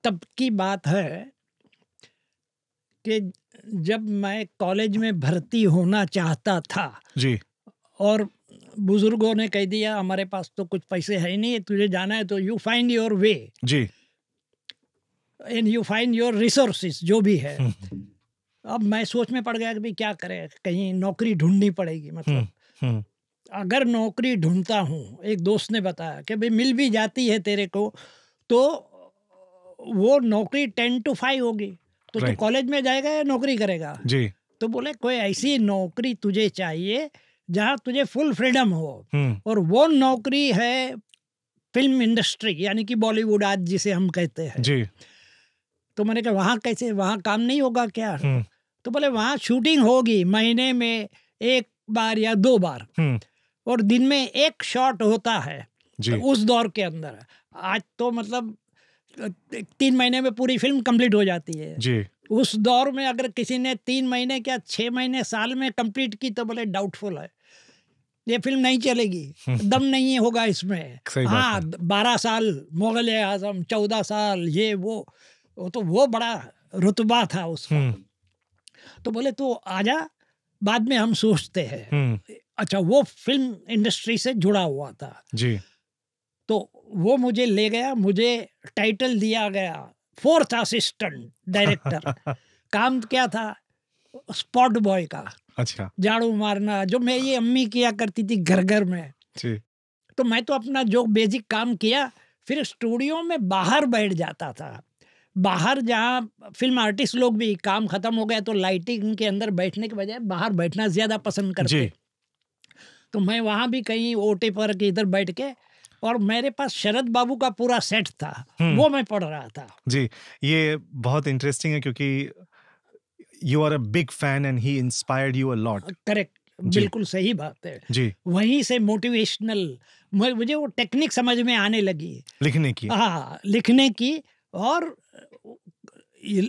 तब की बात है कि जब मैं कॉलेज में भर्ती होना चाहता था जी। और बुजुर्गों ने कह दिया हमारे पास तो कुछ पैसे है नहीं, तुझे जाना है तो यू फाइंड योर वे जी। And you find your resources, जो भी है। अब मैं सोच में पड़ गया कि भाई क्या करें, कहीं नौकरी ढूंढनी पड़ेगी। मतलब अगर नौकरी ढूंढता हूँ, एक दोस्त ने बताया कि भाई मिल भी जाती है तेरे को तो वो नौकरी 10 to 5 होगी, तो तू Right. कॉलेज में जाएगा या नौकरी करेगा? जी। तो बोले कोई ऐसी नौकरी तुझे चाहिए जहाँ तुझे फुल फ्रीडम हो, और वो नौकरी है फिल्म इंडस्ट्री, यानी कि बॉलीवुड आज जिसे हम कहते हैं। जी। तो मैंने कहा वहाँ कैसे, वहाँ काम नहीं होगा क्या? तो बोले वहाँ शूटिंग होगी महीने में 1 बार या 2 बार, और दिन में 1 शॉट होता है। जी। तो उस दौर के अंदर आज तो मतलब 3 महीने में पूरी फिल्म कंप्लीट हो जाती है। जी। उस दौर में अगर किसी ने 3 महीने क्या 6 महीने साल में कंप्लीट की तो बोले डाउटफुल है, ये फिल्म नहीं चलेगी, दम नहीं होगा इसमें। सही बात हाँ, 12 साल मुगल आजम, 14 साल ये वो तो वो बड़ा रुतबा था उसका। तो बोले तो आजा, बाद में हम सोचते हैं। अच्छा, वो फिल्म इंडस्ट्री से जुड़ा हुआ था। जी। तो वो मुझे ले गया, मुझे टाइटल दिया गया 4th असिस्टेंट डायरेक्टर। काम क्या था? स्पॉट बॉय का। अच्छा। झाड़ू मारना, जो मेरी अम्मी किया करती थी घर घर में। जी। तो मैं तो अपना जो बेसिक काम किया, फिर स्टूडियो में बाहर बैठ जाता था। बाहर जहाँ फिल्म आर्टिस्ट लोग भी काम खत्म हो गया तो लाइटिंग के अंदर बैठने के बजाय बाहर बैठना ज्यादा पसंद करते। जी। तो मैं वहाँ भी कहीं ओटे पर के इधर बैठ के, और मेरे पास शरद बाबू का पूरा सेट था, वो मैं पढ़ रहा था। जी। ये बहुत इंटरेस्टिंग है क्योंकि you are a big fan and he inspired you a lot. Correct, बिल्कुल सही बात है। जी। वहीं से मोटिवेशनल मुझे वो टेक्निक समझ में आने लगी लिखने की। हाँ, लिखने की। और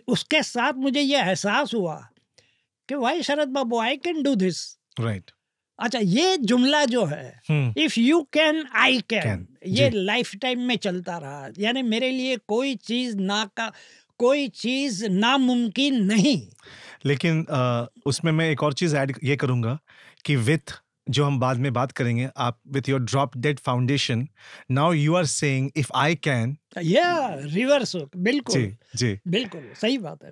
उसके साथ मुझे ये एहसास हुआ कि भाई Sharad Babu, I can do this. Right. अच्छा, ये जुमला जो है if you can I can, ये लाइफ टाइम में चलता रहा। यानी मेरे लिए कोई चीज नामुमकिन नहीं। लेकिन उसमें मैं एक और चीज ऐड ये करूंगा कि विथ जो हम बाद में बात करेंगे, आप with your drop dead foundation, now you are saying if I can, या रिवर्स। बिल्कुल जी। जी। बिल्कुल सही बात है।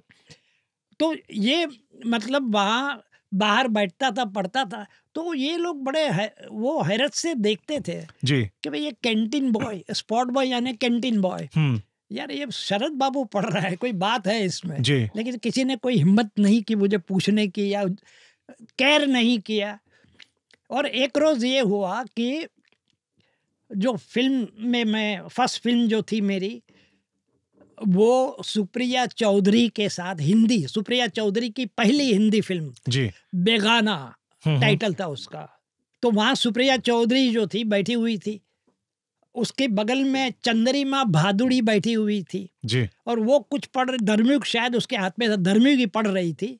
तो ये मतलब वहाँ बाहर बैठता था, पढ़ता था, तो ये लोग बड़े वो हैरत से देखते थे जी। कि भाई ये कैंटीन बॉय, स्पॉट बॉय यानी कैंटीन बॉय, यार ये शरद बाबू पढ़ रहा है, कोई बात है इसमें। जी। लेकिन किसी ने कोई हिम्मत नहीं की मुझे पूछने की या केयर नहीं किया। और एक रोज ये हुआ कि जो फिल्म में मैं फर्स्ट फिल्म जो थी मेरी, वो सुप्रिया चौधरी के साथ, हिंदी, सुप्रिया चौधरी की पहली हिंदी फिल्म जी। बेगाना टाइटल था उसका। तो वहाँ सुप्रिया चौधरी जो थी बैठी हुई थी, उसके बगल में चंद्रिमा भादुड़ी बैठी हुई थी जी। और वो कुछ धर्मिक शायद उसके हाथ में था, धर्मिक ही पढ़ रही थी।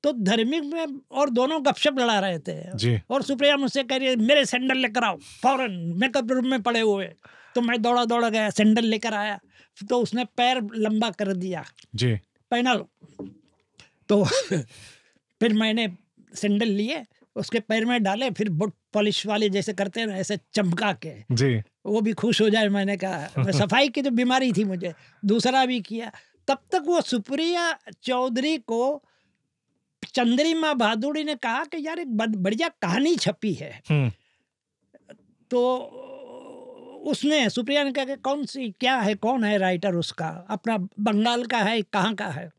तो धर्मिक में और दोनों गपशप लड़ा रहे थे जी। और सुप्रिया मुझसे कह रही है मेरे सैंडल लेकर आओ, फौरन मेकअप रूम में पड़े हुए। तो मैं दौड़ा गया, सैंडल लेकर आया, तो उसने पैर लंबा कर दिया। जी। पहना लो। तो फिर मैंने सैंडल लिए, उसके पैर में डाले, फिर बुट पॉलिश वाले जैसे करते हैं ना, ऐसे चमका के, जी वो भी खुश हो जाए। मैंने कहा, सफाई की तो बीमारी थी मुझे, दूसरा भी किया। तब तक वो सुप्रिया चौधरी को चंद्रिमा भादुड़ी ने कहा कि यार एक बढ़िया कहानी छपी है। तो उसने, सुप्रिया ने कहा कि कौन सी, क्या है, कौन है राइटर उसका, अपना बंगाल का है, कहाँ का है?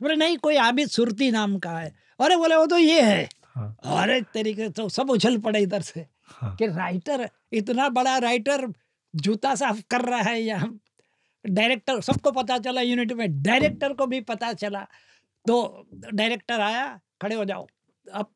बोले नहीं, कोई आबिद सुरती नाम का है। अरे बोले वो तो ये है। हाँ। अरे तरीके तो सब उछल पड़े इधर से। हाँ। कि राइटर, इतना बड़ा राइटर जूता साफ कर रहा है यहाँ। डायरेक्टर, सबको पता चला यूनिट में, डायरेक्टर को भी पता चला। तो डायरेक्टर आया, खड़े हो जाओ, अब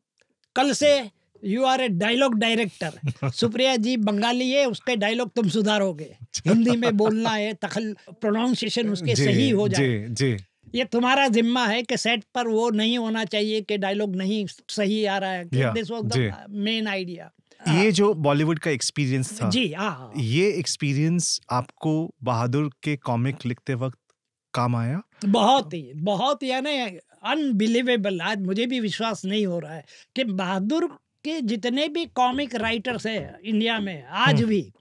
कल से you are a dialogue director. Supriya ji Bengali है, उसके डायलॉग तुम सुधारोगे, हिंदी में बोलना है, प्रोनाउंसिएशन उसके सही हो जाए। जी ये तुम्हारा जिम्मा है कि सेट पर वो नहीं होना चाहिए कि डायलॉग नहीं सही आ रहा है। This was the main idea. ये जो बॉलीवुड का एक्सपीरियंस था, जी हाँ, ये एक्सपीरियंस आपको बहादुर के कॉमिक लिखते वक्त काम आया? बहुत यानी अनबिलीवेबल। आज मुझे भी विश्वास नहीं हो रहा है कि बहादुर के जितने भी कॉमिक राइटर्स हैं इंडिया में आज भी,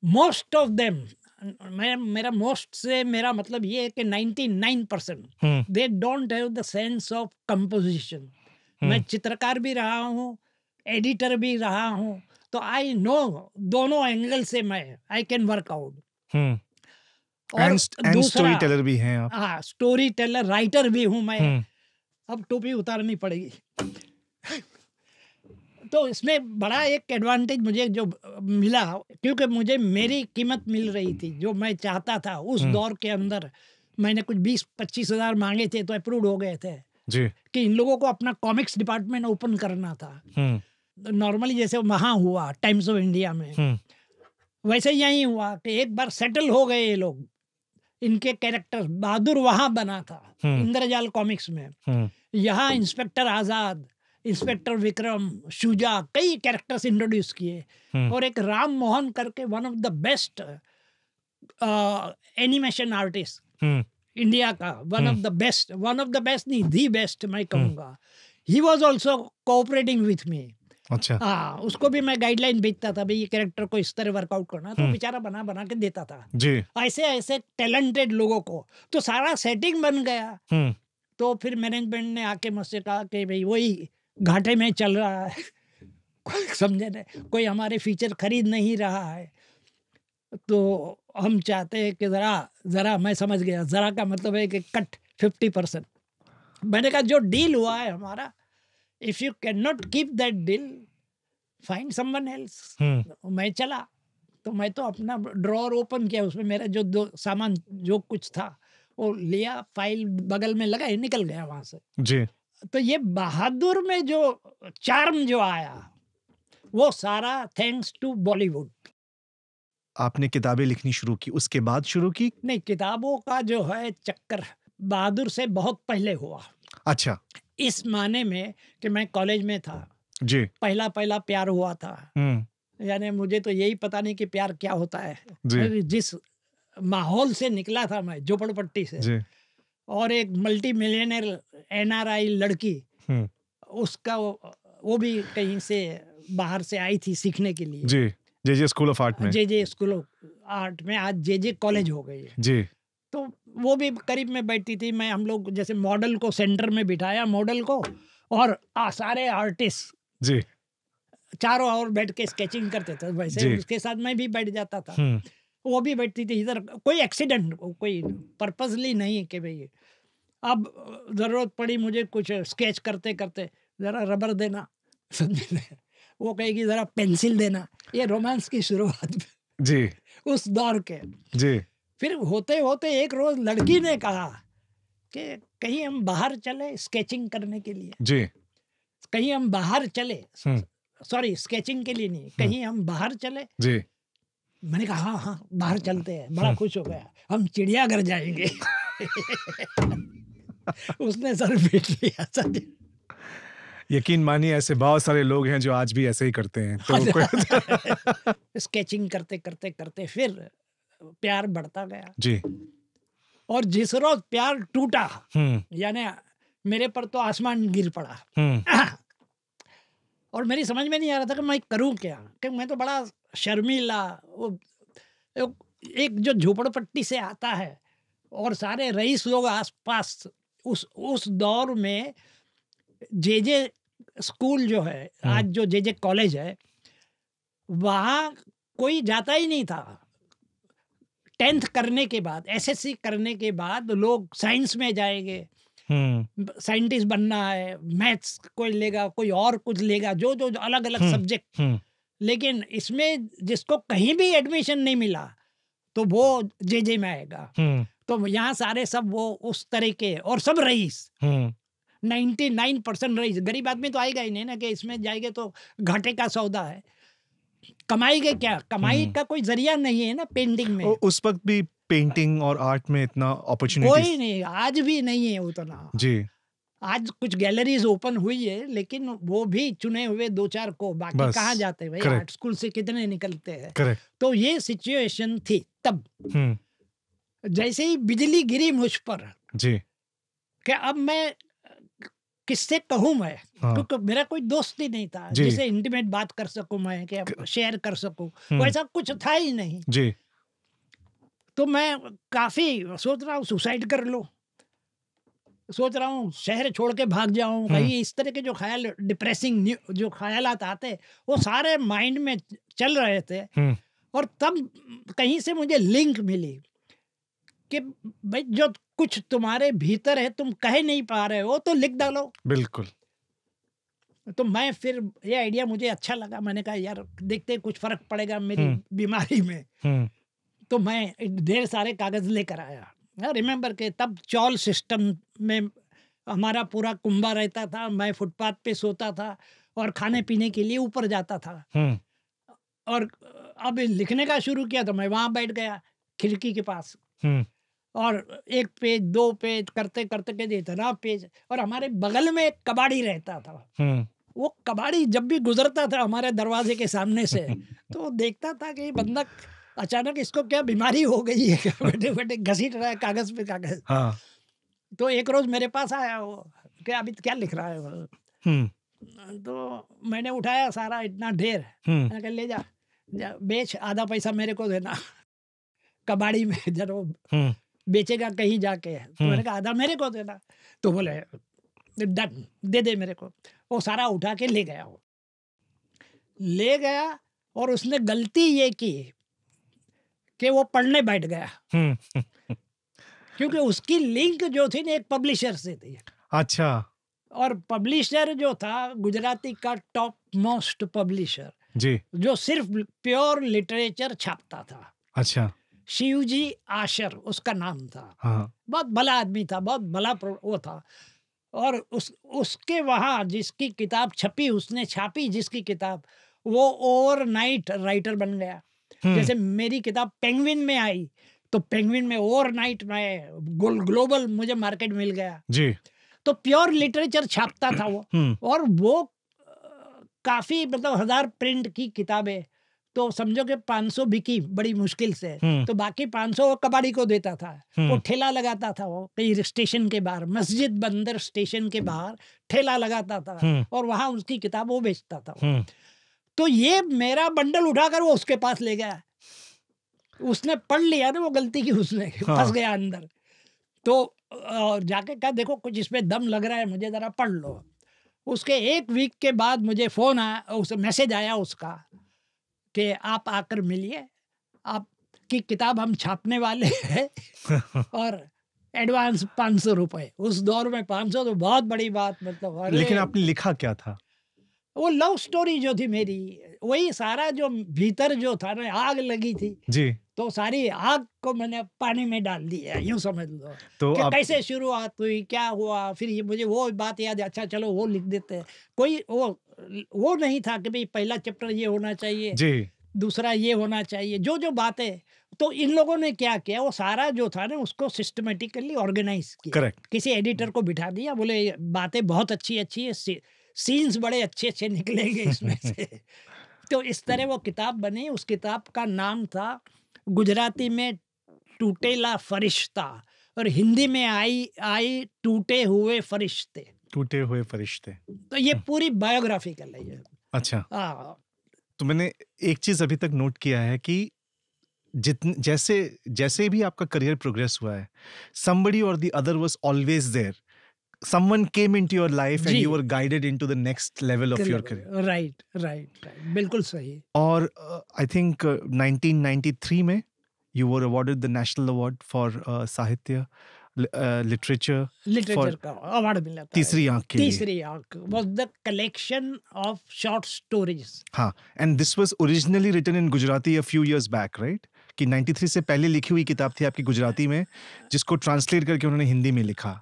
मोस्ट ऑफ देम, मेरा मोस्ट से मेरा मतलब ये है कि 99% they don't have the sense of composition. मैं चित्रकार भी रहा हूँ, एडिटर भी रहा हूँ, तो आई नो दोनों एंगल से मैं आई कैन वर्क आउट। और स्टोरी टेलर भी हैं आप? हाँ, स्टोरी टेलर, राइटर भी हूँ मैं। अब टोपी उतारनी पड़ेगी। तो इसमें बड़ा एक एडवांटेज मुझे जो मिला, क्योंकि मुझे मेरी कीमत मिल रही थी जो मैं चाहता था उस दौर के अंदर। मैंने कुछ 20-25 हज़ार मांगे थे तो अप्रूव हो गए थे जी कि इन लोगों को अपना कॉमिक्स डिपार्टमेंट ओपन करना था। नॉर्मली जैसे वहाँ हुआ टाइम्स ऑफ इंडिया में, वैसे यही हुआ कि एक बार सेटल हो गए ये लोग, इनके कैरेक्टर। बहादुर वहाँ बना था इंद्रजाल कॉमिक्स में, यहाँ इंस्पेक्टर आज़ाद, इंस्पेक्टर विक्रम, शुजा, कई कैरेक्टर्स इंट्रोड्यूस किए। और एक राम मोहन करके one of the best animation artist India का, वन ऑफ द बेस्ट नहीं, दी बेस्ट मैं कहूँगा। He was also cooperating with me. अच्छा। हाँ, उसको भी मैं गाइडलाइन भेजता था, भाई ये कैरेक्टर को इस तरह वर्कआउट करना, तो बेचारा बना के देता था जी। ऐसे टैलेंटेड लोगों को। तो सारा सेटिंग बन गया। तो फिर मैनेजमेंट ने आके मुझसे कहा कि भाई वही घाटे में चल रहा है, समझे ना, कोई हमारे फीचर खरीद नहीं रहा है, तो हम चाहते हैं कि ज़रा मैं समझ गया, ज़रा का मतलब है कि कट 50%। मैंने कहा जो डील हुआ है हमारा, if you can not keep that deal, find someone else. मैं चला, तो मैं तो अपना ड्रॉअर ओपन किया, उसमें मेरा जो दो सामान जो कुछ था वो लिया, फाइल बगल में लगाई, निकल गया वहाँ से जी। तो ये बहादुर में जो चार्म जो आया वो सारा थैंक्स टू बॉलीवुड। आपने किताबें लिखनी शुरू की, उसके बाद शुरू की? नहीं, किताबों का जो है चक्कर बहादुर से बहुत पहले हुआ। अच्छा। इस माने में कि मैं कॉलेज में था जी। पहला प्यार हुआ था। यानी मुझे तो यही पता नहीं कि प्यार क्या होता है जी। जिस माहौल से निकला था मैं, झोपड़पट्टी से जी। और एक मल्टी मिलियनर NRI लड़की, उसका वो भी कहीं से बाहर से आई थी सीखने के लिए जी। JJ स्कूल ऑफ आर्ट में, JJ स्कूल ऑफ आर्ट में, आज JJ कॉलेज हो गई है जी। तो वो भी करीब में बैठती थी। मैं, हम लोग जैसे मॉडल को सेंटर में बिठाया, मॉडल को, और सारे आर्टिस्ट जी चारों ओर बैठ के स्केचिंग करते थे, वैसे उसके साथ मैं भी बैठ जाता था, वो भी बैठती थी। इधर कोई एक्सीडेंट, कोई पर्पसली नहीं कि भाई अब ज़रूरत पड़ी मुझे कुछ स्केच करते करते, ज़रा रबर देना, समझे, वो कहेगी ज़रा पेंसिल देना। ये रोमांस की शुरुआत जी उस दौर के जी। फिर होते होते एक रोज़ लड़की ने कहा कि कहीं हम बाहर चले स्केचिंग करने के लिए जी। कहीं हम बाहर चले, सॉरी स्केचिंग के लिए नहीं, कहीं हम बाहर चले जी। मैंने कहा हाँ बाहर चलते हैं। बड़ा खुश हो गया, हम चिड़ियाघर जाएंगे। उसने सर पीट लिया सर। यकीन मानिए ऐसे बहुत सारे लोग हैं जो आज भी ऐसे ही करते हैं। तो स्केचिंग करते करते करते फिर प्यार बढ़ता गया जी। और जिस रोज प्यार टूटा, हम्म, यानी मेरे पर तो आसमान गिर पड़ा। हम्म, और मेरी समझ में नहीं आ रहा था कि मैं करूं क्या, कि मैं तो बड़ा शर्मीला, एक जो झोपड़पट्टी से आता है और सारे रईस लोग आसपास, उस दौर में जे स्कूल जो है, आज जो जे कॉलेज है, वहाँ कोई जाता ही नहीं था। 10th करने के बाद, एसएससी करने के बाद लोग साइंस में जाएंगे, साइंटिस्ट बनना है, मैथ्स कोई लेगा, कोई और कुछ लेगा, जो जो अलग अलग सब्जेक्ट। लेकिन इसमें जिसको कहीं भी एडमिशन नहीं मिला तो वो जे में आएगा। तो यहाँ सारे सब वो उस तरह के, और सब रईस, 99% रईस। गरीब आदमी तो आएगा ही नहीं ना, कि इसमें जाएंगे तो घाटे का सौदा है। कमाई के क्या, कमाई का कोई जरिया नहीं है ना पेंटिंग में। उस वक्त भी पेंटिंग और आर्ट में इतना कोई अपॉर्चुनिटी नहीं, आज भी नहीं है उतना। जी। आज कुछ गैलरीज ओपन हुई है, लेकिन वो भी चुने हुए 2-4 को, बाकी बस, कहाँ जाते हैं भाई, correct. आर्ट स्कूल से कितने निकलते हैं। करेक्ट। तो ये सिचुएशन थी तब। जैसे ही बिजली गिरी मुझ पर जी। कि अब मैं किससे कहूँ मैं, हाँ। क्योंकि मेरा कोई दोस्त ही नहीं था जी। जिससे इंटीमेट बात कर सकूं मैं, कि अब शेयर कर सकूं, वैसा कुछ था ही नहीं। जी। तो मैं काफी सोच रहा हूँ सुसाइड कर लूं, सोच रहा हूँ शहर छोड़ के भाग जाऊं कहीं, इस तरह के जो ख्याल, डिप्रेसिंग जो ख्यालात आते, वो सारे माइंड में चल रहे थे। और तब कहीं से मुझे लिंक मिली कि भाई जो कुछ तुम्हारे भीतर है तुम कह नहीं पा रहे हो तो लिख डालो। बिल्कुल। तो मैं फिर ये आइडिया मुझे अच्छा लगा, मैंने कहा यार देखते कुछ फर्क पड़ेगा मेरी बीमारी में। तो मैं ढेर सारे कागज लेकर आया। रिमेंबर के तब चौल सिस्टम में हमारा पूरा कुंबा रहता था, मैं फुटपाथ पे सोता था और खाने पीने के लिए ऊपर जाता था। और अब लिखने का शुरू किया तो मैं वहाँ बैठ गया खिड़की के पास, और 1 पेज 2 पेज करते करते के इतना पेज। और हमारे बगल में एक कबाड़ी रहता था, वो कबाड़ी जब भी गुजरता था हमारे दरवाजे के सामने से तो देखता था कि ये बंदा अचानक इसको क्या बीमारी हो गई है, बैठे बैठे घसीट रहा है कागज पे कागज। हाँ। तो एक रोज मेरे पास आया वो, कि अभी क्या लिख रहा है वो? तो मैंने उठाया सारा इतना ढेर, मैंने कहा ले जा बेच, आधा पैसा मेरे को देना कबाड़ी में, जब वो बेचेगा कहीं जाके। तो मैंने कहा आधा मेरे को देना। तो बोले डन, दे दे मेरे को। वो सारा उठा के ले गया, वो ले गया। और उसने गलती ये की कि वो पढ़ने बैठ गया, क्योंकि उसकी लिंक जो थी ना एक पब्लिशर से थी। अच्छा। और पब्लिशर जो था गुजराती का टॉप मोस्ट पब्लिशर जी। जो सिर्फ प्योर लिटरेचर छापता था। अच्छा। शिवजी आशर उसका नाम था। हाँ। बहुत भला आदमी था, बहुत भला वो था। और उसके वहाँ जिसकी किताब छपी, उसने छापी जिसकी किताब, वो ओवरनाइट राइटर बन गया। जैसे मेरी किताब पेंगुइन में आई तो पेंगुइन में ओवरनाइट में ग्लोबल मुझे मार्केट मिल गया जी। तो प्योर लिटरेचर छापता था वो। और वो काफी मतलब 1000 प्रिंट की किताबें, तो समझो कि 500 बिकी बड़ी मुश्किल से। तो बाकी 500 वो कबाड़ी को देता था। वो ठेला लगाता था, वो कहीं स्टेशन के बाहर, मस्जिद बंदर स्टेशन के बाहर ठेला लगाता था और वहां उसकी किताब वो बेचता था। तो ये मेरा बंडल उठाकर वो उसके पास ले गया, उसने पढ़ लिया ना वो गलती की, उसने फंस गया अंदर। तो जाके कहा देखो कुछ इसमें दम लग रहा है, मुझे जरा पढ़ लो। उसके 1 वीक के बाद मुझे फोन आया, उस मैसेज आया उसका कि आप आकर मिलिए, आपकी किताब हम छापने वाले हैं और एडवांस 500 रुपए। उस दौर में 500 तो बहुत बड़ी बात, मतलब। लेकिन आपने लिखा क्या था? वो लव स्टोरी जो थी मेरी, वही सारा जो भीतर जो था ना, आग लगी थी जी। तो सारी आग को मैंने पानी में डाल दिया, यूं समझ लो। तो कि कैसे शुरुआत हुई, क्या हुआ, फिर ये मुझे वो बात याद है। अच्छा चलो वो लिख देते हैं। कोई वो नहीं था कि भाई पहला चैप्टर ये होना चाहिए जी, दूसरा ये होना चाहिए, जो जो बातें। तो इन लोगों ने क्या किया, वो सारा जो था ना उसको सिस्टमेटिकली ऑर्गेनाइज किया। करेक्ट। किसी एडिटर को बिठा दिया, बोले बातें बहुत अच्छी अच्छी है, सीन्स बड़े अच्छे अच्छे निकलेंगे इसमें से। तो इस तरह वो किताब बनी। उस किताब का नाम था गुजराती में टूटेला फरिश्ता, और हिंदी में आई टूटे हुए फरिश्ते। टूटे हुए फरिश्ते। तो ये पूरी बायोग्राफिकल है ये। अच्छा, हाँ, तो मैंने एक चीज अभी तक नोट किया है कि जैसे जैसे भी आपका करियर प्रोग्रेस हुआ है, somebody or the other was always there. Someone came into your life and जी। you were guided into the next level of your career. Right right right, बिल्कुल सही। और I think 1993 में you were awarded the National Award for Sahitya Literature literature का award मिला था। तीसरी आंख के लिए। तीसरी आंख was the collection of short stories. हाँ, and this was originally written in Gujarati a few years back, right? कि 93 से पहले लिखी हुई किताब थी आपकी गुजराती में, जिसको ट्रांसलेट करके उन्होंने हिंदी में लिखा।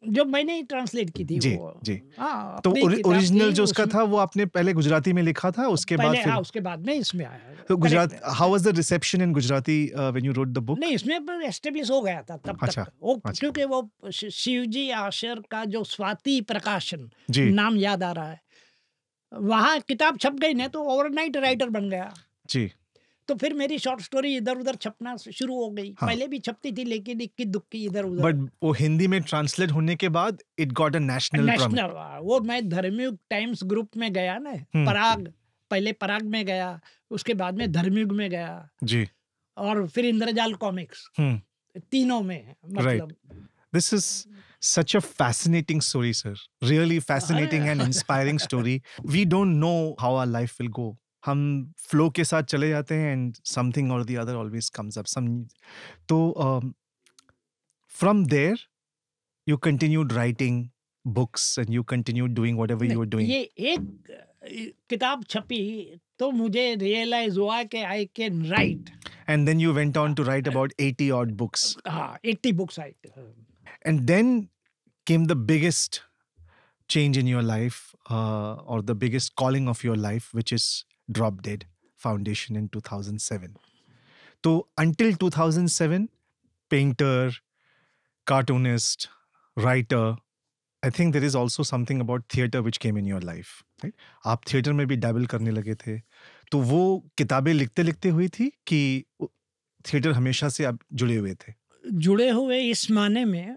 जो मैंने ही ट्रांसलेट की थी जी, वो। जी। हाँ, तो अपनी किताब ओरिजिनल थी, जो उसका उसमें- था वो आपने पहले गुजराती में लिखा था, उसके बाद पहले, फिर हाँ, उसके बाद में इसमें आया। तो Gujarat, Correct। How was the reception in Gujarati when you wrote the book? नहीं, इसमें एस्टेब्लिश हो गया था तब अच्छा, तक वो, अच्छा। क्योंकि वो शिवजी आशर का जो स्वाति प्रकाशन जी, नाम याद आ रहा है, वहाँ किताब छप गई ना, तो ओवरनाइट राइटर बन गया। जी, तो फिर मेरी शॉर्ट स्टोरी इधर उधर छपना शुरू हो गई। हाँ। पहले भी छपती थी, लेकिन इक्की दुक्की इधर उधर। बट वो हिंदी में ट्रांसलेट होने के बाद it got a national national, वो मैं धर्मयुग टाइम्स ग्रुप में गया ना, पराग, पहले पराग में गया, उसके बाद में धर्मयुग में गया, जी, और फिर इंद्रजाल कॉमिक्स, तीनों में मतलब। This is such a fascinating story, sir. Really fascinating and inspiring story. We don't know how our life will go. हम फ्लो के साथ चले जाते हैं and something or the other always comes up. तो from there, you continued writing books and you continued doing whatever you were doing. ये एक किताब छपी तो मुझे रियलाइज हुआ कि I can write. And then you went on to write about 80 odd books. हाँ, 80 books I. And then came the biggest change in your life, or the biggest calling of your life, which is Drop Dead Foundation in 2007. So until 2007, painter, cartoonist, writer, I think there is also something about theater which came in your life, right? आप theater में भी dabble करने लगे थे, तो वो किताबें लिखते लिखते हुई थी कि थिएटर हमेशा से आप जुड़े हुए थे? जुड़े हुए इस माने में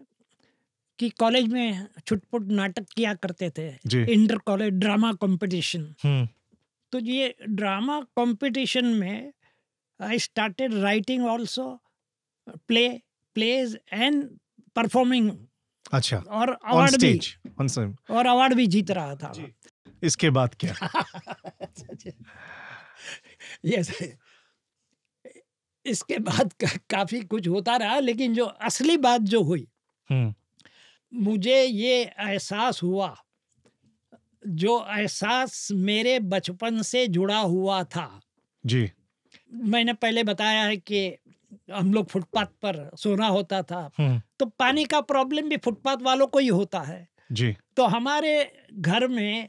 कि कॉलेज में छुटपुट नाटक किया करते थे, जी। Inter college drama competition. Hmm, तो ये ड्रामा कंपटीशन में I started writing also plays and performing, अच्छा, और on अवार्ड भी, stage, on stage. और अवार्ड भी जीत रहा था। इसके बाद क्या? यस, इसके बाद काफी कुछ होता रहा, लेकिन जो असली बात जो हुई, हम्म, मुझे ये एहसास हुआ, जो एहसास मेरे बचपन से जुड़ा हुआ था। जी, मैंने पहले बताया है कि हम लोग फुटपाथ पर सोना होता था, तो पानी का प्रॉब्लम भी फुटपाथ वालों को ही होता है। जी, तो हमारे घर में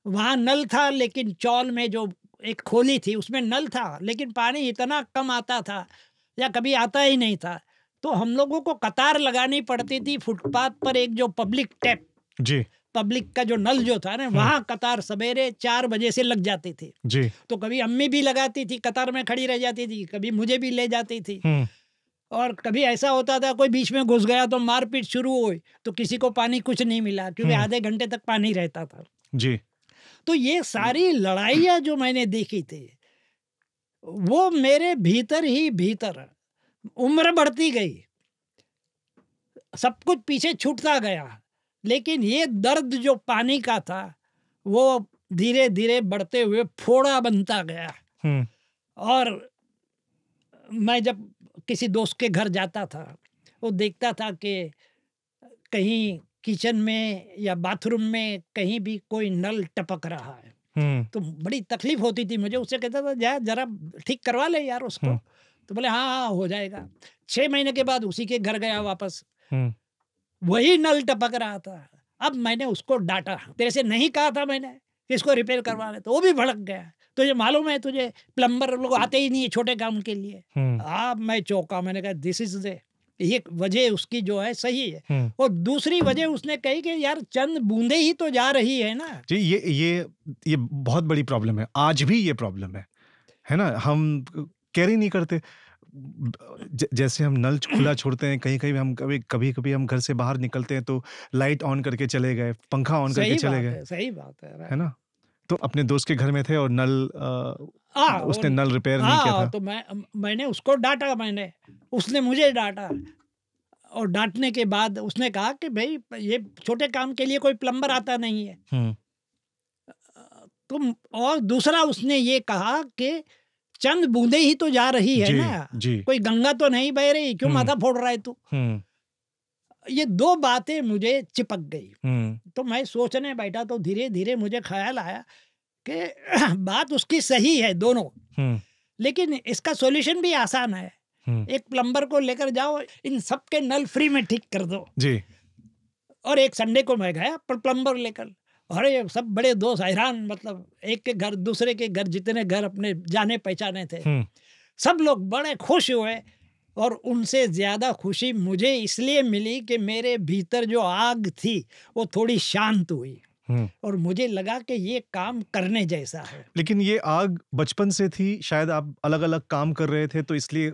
वहाँ नल था, लेकिन चौल में जो एक खोली थी उसमें नल था, लेकिन पानी इतना कम आता था या कभी आता ही नहीं था। तो हम लोगों को कतार लगानी पड़ती थी फुटपाथ पर, एक जो पब्लिक टैप, जी, पब्लिक का जो नल जो था ना, वहाँ कतार सवेरे 4 बजे से लग जाती थी। जी, तो कभी अम्मी भी लगाती थी, कतार में खड़ी रह जाती थी, कभी मुझे भी ले जाती थी। और कभी ऐसा होता था कोई बीच में घुस गया तो मारपीट शुरू हुई, तो किसी को पानी कुछ नहीं मिला, क्योंकि आधे घंटे तक पानी रहता था। जी, तो ये सारी लड़ाइयाँ जो मैंने देखी थी, वो मेरे भीतर ही भीतर उम्र बढ़ती गई, सब कुछ पीछे छूटता गया, लेकिन ये दर्द जो पानी का था वो धीरे धीरे बढ़ते हुए फोड़ा बनता गया। और मैं जब किसी दोस्त के घर जाता था, वो देखता था कि कहीं किचन में या बाथरूम में कहीं भी कोई नल टपक रहा है, तो बड़ी तकलीफ होती थी मुझे। उससे कहता था जा जरा ठीक करवा ले यार उसको। तो बोले हाँ हाँ हो जाएगा। 6 महीने के बाद उसी के घर गया वापस, वही नल टपक रहा था। अब मैंने उसको डांटा, तेरे से नहीं कहा था मैंने कि इसको रिपेयर करवा ले, तो वो भी भड़क गया। तुझे मालूम है, तुझे प्लम्बर लोग आते ही नहीं है छोटे काम के लिए। अब मैं चौंका, मैंने कहा दिस इज द, ये वजह उसकी जो है सही है। और दूसरी वजह उसने कही कि यार चंद बूंदे ही तो जा रही है ना। जी, ये बहुत बड़ी प्रॉब्लम है, आज भी ये प्रॉब्लम है ना। हम केयर ही नहीं करते। जैसे हम नल खुला छोड़ते हैं, कहीं कहीं हम कभी कभी हम घर से बाहर निकलते हैं तो लाइट ऑन करके चले गए, पंखा ऑन करके चले गए, सही बात है ना। तो अपने दोस्त के घर में थे और नल उसने नल रिपेयर नहीं किया था, तो मैंने उसको डांटा, उसने मुझे डांटा, और डांटने के बाद उसने कहा कि भाई ये छोटे काम के लिए कोई प्लम्बर आता नहीं है। तुम, और दूसरा उसने ये कहा कि चंद बूंदे ही तो जा रही है ना, कोई गंगा तो नहीं बह रही, क्यों माथा फोड़ रहा है तू। ये दो बातें मुझे चिपक गई। तो मैं सोचने बैठा तो धीरे धीरे मुझे ख्याल आया कि बात उसकी सही है दोनों, लेकिन इसका सॉल्यूशन भी आसान है। एक प्लम्बर को लेकर जाओ, इन सब के नल फ्री में ठीक कर दो जी। और एक संडे को मैं गया प्लम्बर लेकर, अरे सब बड़े दोस्त हैरान, मतलब एक के घर दूसरे के घर, जितने घर अपने जाने पहचाने थे सब लोग बड़े खुश हुए। और उनसे ज़्यादा खुशी मुझे इसलिए मिली कि मेरे भीतर जो आग थी वो थोड़ी शांत हुई, और मुझे लगा कि ये काम करने जैसा है। लेकिन ये आग बचपन से थी, शायद आप अलग अलग काम कर रहे थे तो इसलिए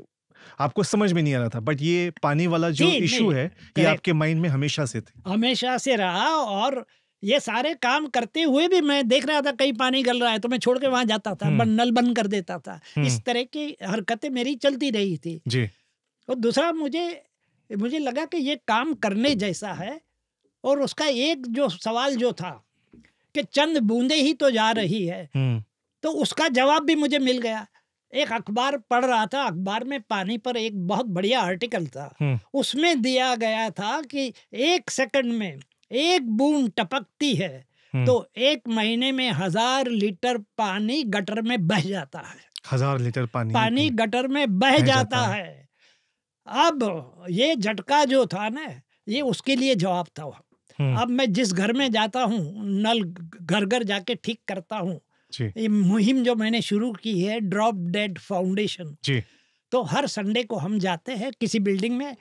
आपको समझ में नहीं आ रहा था, बट ये पानी वाला जो इशू है ये आपके माइंड में हमेशा से थी, हमेशा से रहा। और ये सारे काम करते हुए भी मैं देख रहा था कहीं पानी गल रहा है तो मैं छोड़ के वहां जाता था, नल बंद कर देता था। इस तरह की हरकतें मेरी चलती रही थी जी। और दूसरा मुझे लगा कि ये काम करने जैसा है। और उसका एक जो सवाल जो था कि चंद बूंदे ही तो जा रही है, तो उसका जवाब भी मुझे मिल गया। एक अखबार पढ़ रहा था, अखबार में पानी पर एक बहुत बढ़िया आर्टिकल था, उसमें दिया गया था कि 1 सेकंड में 1 बूंद टपकती है तो 1 महीने में 1000 लीटर पानी गटर में बह जाता है। 1000 लीटर पानी गटर में बह जाता है। अब ये झटका जो था ना, ये उसके लिए जवाब था। अब मैं जिस घर में जाता हूँ, नल घर घर जाके ठीक करता हूँ, ये मुहिम जो मैंने शुरू की है ड्रॉप डेड फाउंडेशन जी। तो हर संडे को हम जाते हैं किसी बिल्डिंग में,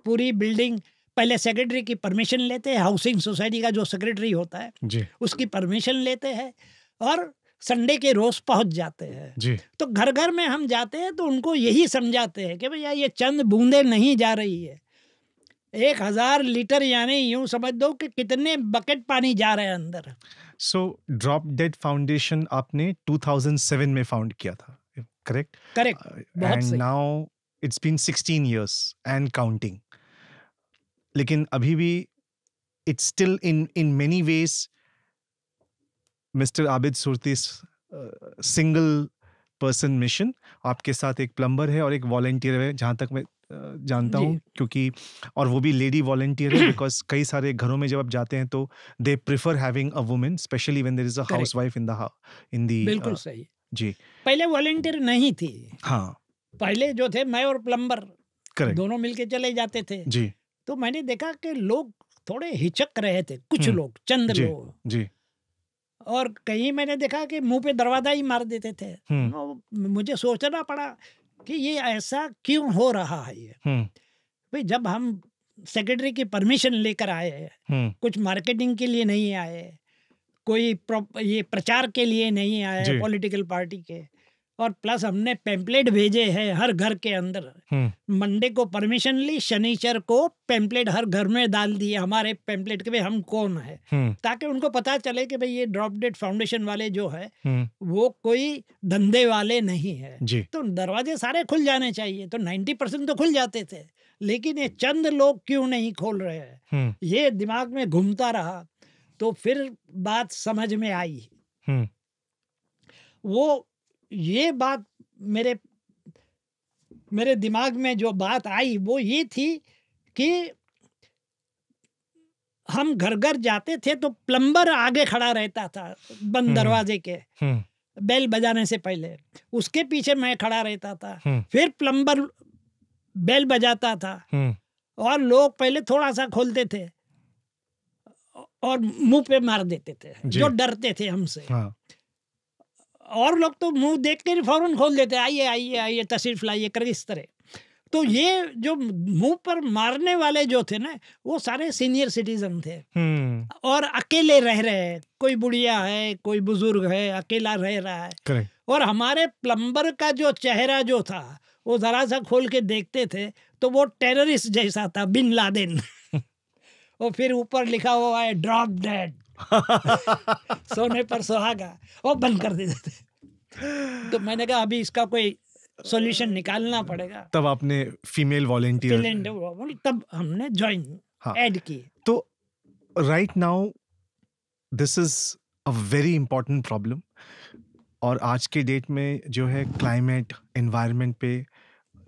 पूरी बिल्डिंग पहले सेक्रेटरी की परमिशन लेते हैं, हाउसिंग सोसाइटी का जो सेक्रेटरी होता है जी, उसकी परमिशन लेते हैं और संडे के रोज पहुंच जाते हैं जी। तो घर घर में हम जाते हैं तो उनको यही समझाते हैं कि भैया ये चंद बूंदे नहीं जा रही है, 1000 लीटर, यानी यूं समझ दो कि कितने बकेट पानी जा रहे हैं अंदर। सो ड्रॉप डेड फाउंडेशन आपने 2007 में फाउंड किया था, correct? Correct. And now it's been 16 years and counting. लेकिन अभी भी it's still in many ways mister Abid Surti single person mission. आपके साथ एक प्लम्बर है और एक वॉलंटियर है, जहाँ तक मैं जानता हूँ, क्योंकि और वो भी लेडी वॉलंटियर है, बिकॉज कई सारे घरों में जब आप जाते हैं तो they prefer having a woman, specially when there is a housewife in the बिल्कुल सही जी। पहले वॉलंटियर नहीं थी, हाँ, पहले जो थे मैं और प्लम्बर दोनों मिलके चले जाते थे जी। तो मैंने देखा कि लोग थोड़े हिचक रहे थे, कुछ लोग, चंद लोग जी। और कहीं मैंने देखा कि मुंह पे दरवाजा ही मार देते थे। मुझे सोचना पड़ा कि ये ऐसा क्यों हो रहा है। ये भाई जब हम सेक्रेटरी की परमिशन लेकर आए, कुछ मार्केटिंग के लिए नहीं आए, कोई ये प्रचार के लिए नहीं आए पॉलिटिकल पार्टी के, और प्लस हमने पैम्पलेट भेजे हैं हर घर के अंदर। मंडे को परमिशन ली, शनिचर को पैम्पलेट हर घर में डाल दिए हमारे पैम्पलेट के, भाई हम कौन है, ताकि उनको पता चले कि भाई ये ड्रॉप डेड फाउंडेशन वाले जो है वो कोई धंधे वाले नहीं है। तो दरवाजे सारे खुल जाने चाहिए, तो 90% तो खुल जाते थे, लेकिन ये चंद लोग क्यों नहीं खोल रहे हैं, ये दिमाग में घूमता रहा। तो फिर बात समझ में आई। वो ये बात मेरे दिमाग में जो बात आई वो ये थी कि हम घर घर जाते थे तो प्लम्बर आगे खड़ा रहता था बंद दरवाजे के, बेल बजाने से पहले उसके पीछे मैं खड़ा रहता था, फिर प्लम्बर बेल बजाता था और लोग पहले थोड़ा सा खोलते थे और मुंह पे मार देते थे जो डरते थे हमसे। हाँ। और लोग तो मुंह देख के फौरन खोल देते, आइए आइए आइए तशरीफ लाइए कर, इस तरह। तो ये जो मुंह पर मारने वाले जो थे ना, वो सारे सीनियर सिटीजन थे और अकेले रह रहे हैं, कोई बुढ़िया है, कोई बुजुर्ग है, अकेला रह रहा है। और हमारे प्लम्बर का जो चेहरा जो था वो जरा सा खोल के देखते थे तो वो टेररिस्ट जैसा था, बिन लादेन। और फिर ऊपर लिखा हुआ है ड्रॉप डेड, सोने पर सुहागा, वो बंद कर देते थे। तो मैंने कहा अभी इसका कोई सॉल्यूशन निकालना पड़ेगा। तब आपने फीमेल वॉलेंटियर, तब हमने ज्वाइन हाँ। ऐड की। तो right now this is a very important problem, और आज के डेट में जो है क्लाइमेट एनवायरनमेंट पे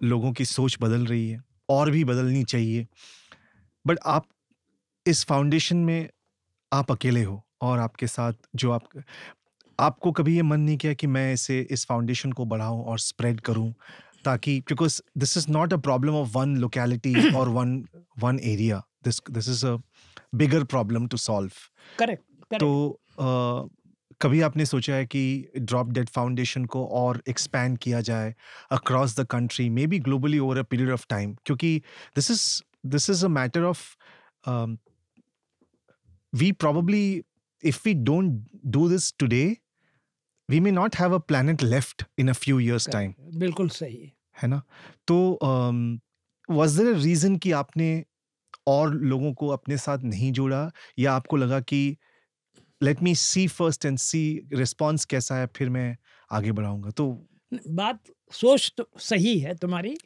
लोगों की सोच बदल रही है और भी बदलनी चाहिए। बट आप इस फाउंडेशन में आप अकेले हो, और आपके साथ जो आपको कभी ये मन नहीं किया कि मैं इस फाउंडेशन को बढ़ाऊं और स्प्रेड करूं, ताकि because this is not a problem of one locality और one area, this is a bigger problem to solve. Correct. तो कभी आपने सोचा है कि ड्रॉप डेड फाउंडेशन को और एक्सपैंड किया जाए across the country, maybe globally over a period of time? क्योंकि this is a matter of we probably, if we don't do this today, we may not have a planet left in a few years time. बिल्कुल सही है ना? तो was there a reason कि आपने और लोगों को अपने साथ नहीं जोड़ा, या आपको लगा कि let me see first and see response कैसा है, फिर मैं आगे बढ़ाऊंगा? तो बात सोच तो सही है तुम्हारी।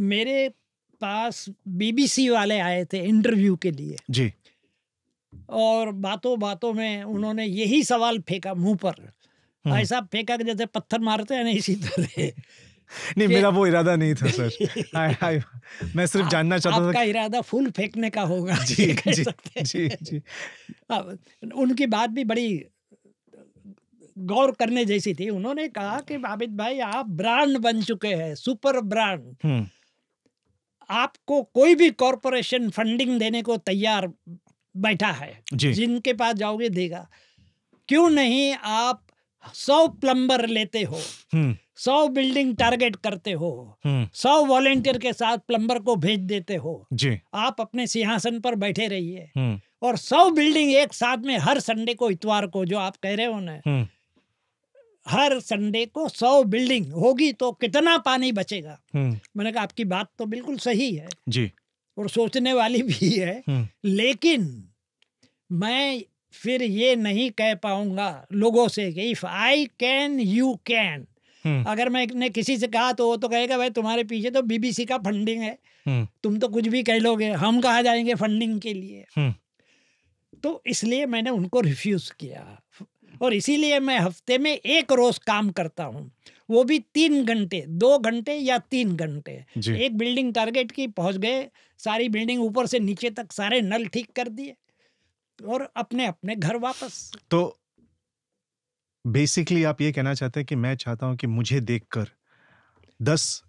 मेरे पास बीबीसी वाले आए थे इंटरव्यू के लिए जी, और बातों बातों में उन्होंने यही सवाल फेंका मुंह पर, ऐसा फेंका कि जैसे पत्थर मारते हैं ना, इसी तरह। नहीं मेरा वो इरादा नहीं था सर। मैं सिर्फ जानना चाहता था। आपका इरादा फूल फेंकने का होगा। जी जी जी। अब उनकी बात भी बड़ी गौर करने जैसी थी। उन्होंने कहा कि आबिद भाई आप ब्रांड बन चुके हैं, सुपर ब्रांड। आपको कोई भी कॉरपोरेशन फंडिंग देने को तैयार बैठा है, जिनके पास जाओगे देगा। क्यों नहीं आप 100 प्लम्बर लेते हो, 100 बिल्डिंग टारगेट करते हो, 100 वॉलेंटियर के साथ प्लम्बर को भेज देते हो जी। आप अपने सिंहासन पर बैठे रहिए और 100 बिल्डिंग एक साथ में हर संडे को, इतवार को जो आप कह रहे हो ना, हर संडे को 100 बिल्डिंग होगी तो कितना पानी बचेगा। मैंने कहा आपकी बात तो बिल्कुल सही है जी, और सोचने वाली भी है, लेकिन मैं फिर ये नहीं कह पाऊंगा लोगों से कि if I can you can. अगर मैंने किसी से कहा तो वो तो कहेगा भाई तुम्हारे पीछे तो बीबीसी का फंडिंग है, तुम तो कुछ भी कह लोगे, हम कहाँ जाएंगे फंडिंग के लिए। तो इसलिए मैंने उनको रिफ्यूज किया और इसीलिए मैं हफ्ते में 1 रोज काम करता हूँ, वो भी 3 घंटे, 2 घंटे या 3 घंटे। एक बिल्डिंग टारगेट की, पहुंच गए, सारी बिल्डिंग ऊपर से नीचे तक सारे नल ठीक कर दिए और अपने अपने घर वापस। तो बेसिकली आप ये कहना चाहते हैं कि मैं चाहता हूं कि मुझे देखकर 10,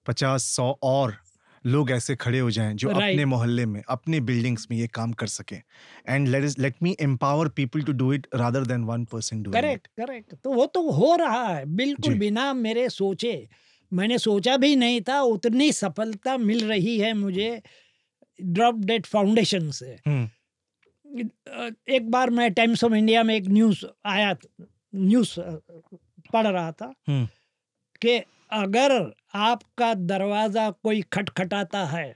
50, 100 और लोग ऐसे खड़े हो जाएं जो अपने मोहल्ले में, अपने बिल्डिंग्स में ये काम कर सकें, and let me empower people to do it rather than one person doing it. Correct. तो वो तो हो रहा है बिल्कुल बिना मेरे सोचे। मैंने सोचा भी नहीं था उतनी सफलता मिल रही है मुझे ड्रॉप डेड फाउंडेशन से। एक बार मैं टाइम्स ऑफ इंडिया में एक न्यूज़ पढ़ रहा था कि अगर आपका दरवाजा कोई खटखटाता है,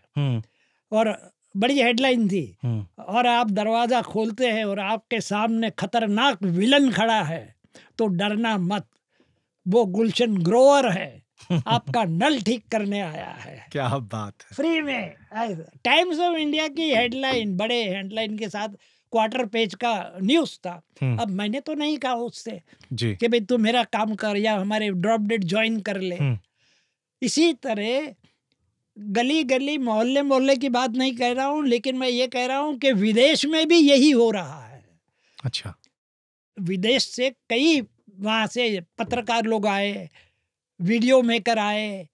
और बड़ी हेडलाइन थी, और आप दरवाजा खोलते हैं और आपके सामने खतरनाक विलन खड़ा है, तो डरना मत, वो गुलशन ग्रोवर है, आपका नल ठीक करने आया है। क्या बात है, फ्री में। टाइम्स ऑफ इंडिया की हेडलाइन, बड़े हेडलाइन के साथ क्वार्टर पेज का न्यूज़ था। अब मैंने तो नहीं कहा उससे कि भाई तू मेरा काम कर या हमारे ड्रॉप डेड ज्वाइन कर ले। इसी तरह गली गली, मोहल्ले मोहल्ले की बात नहीं कह रहा हूँ, लेकिन मैं ये कह रहा हूँ कि विदेश में भी यही हो रहा है। अच्छा। विदेश से कई वहाँ से पत्रकार लोग आए, वीडियो मेकर आए।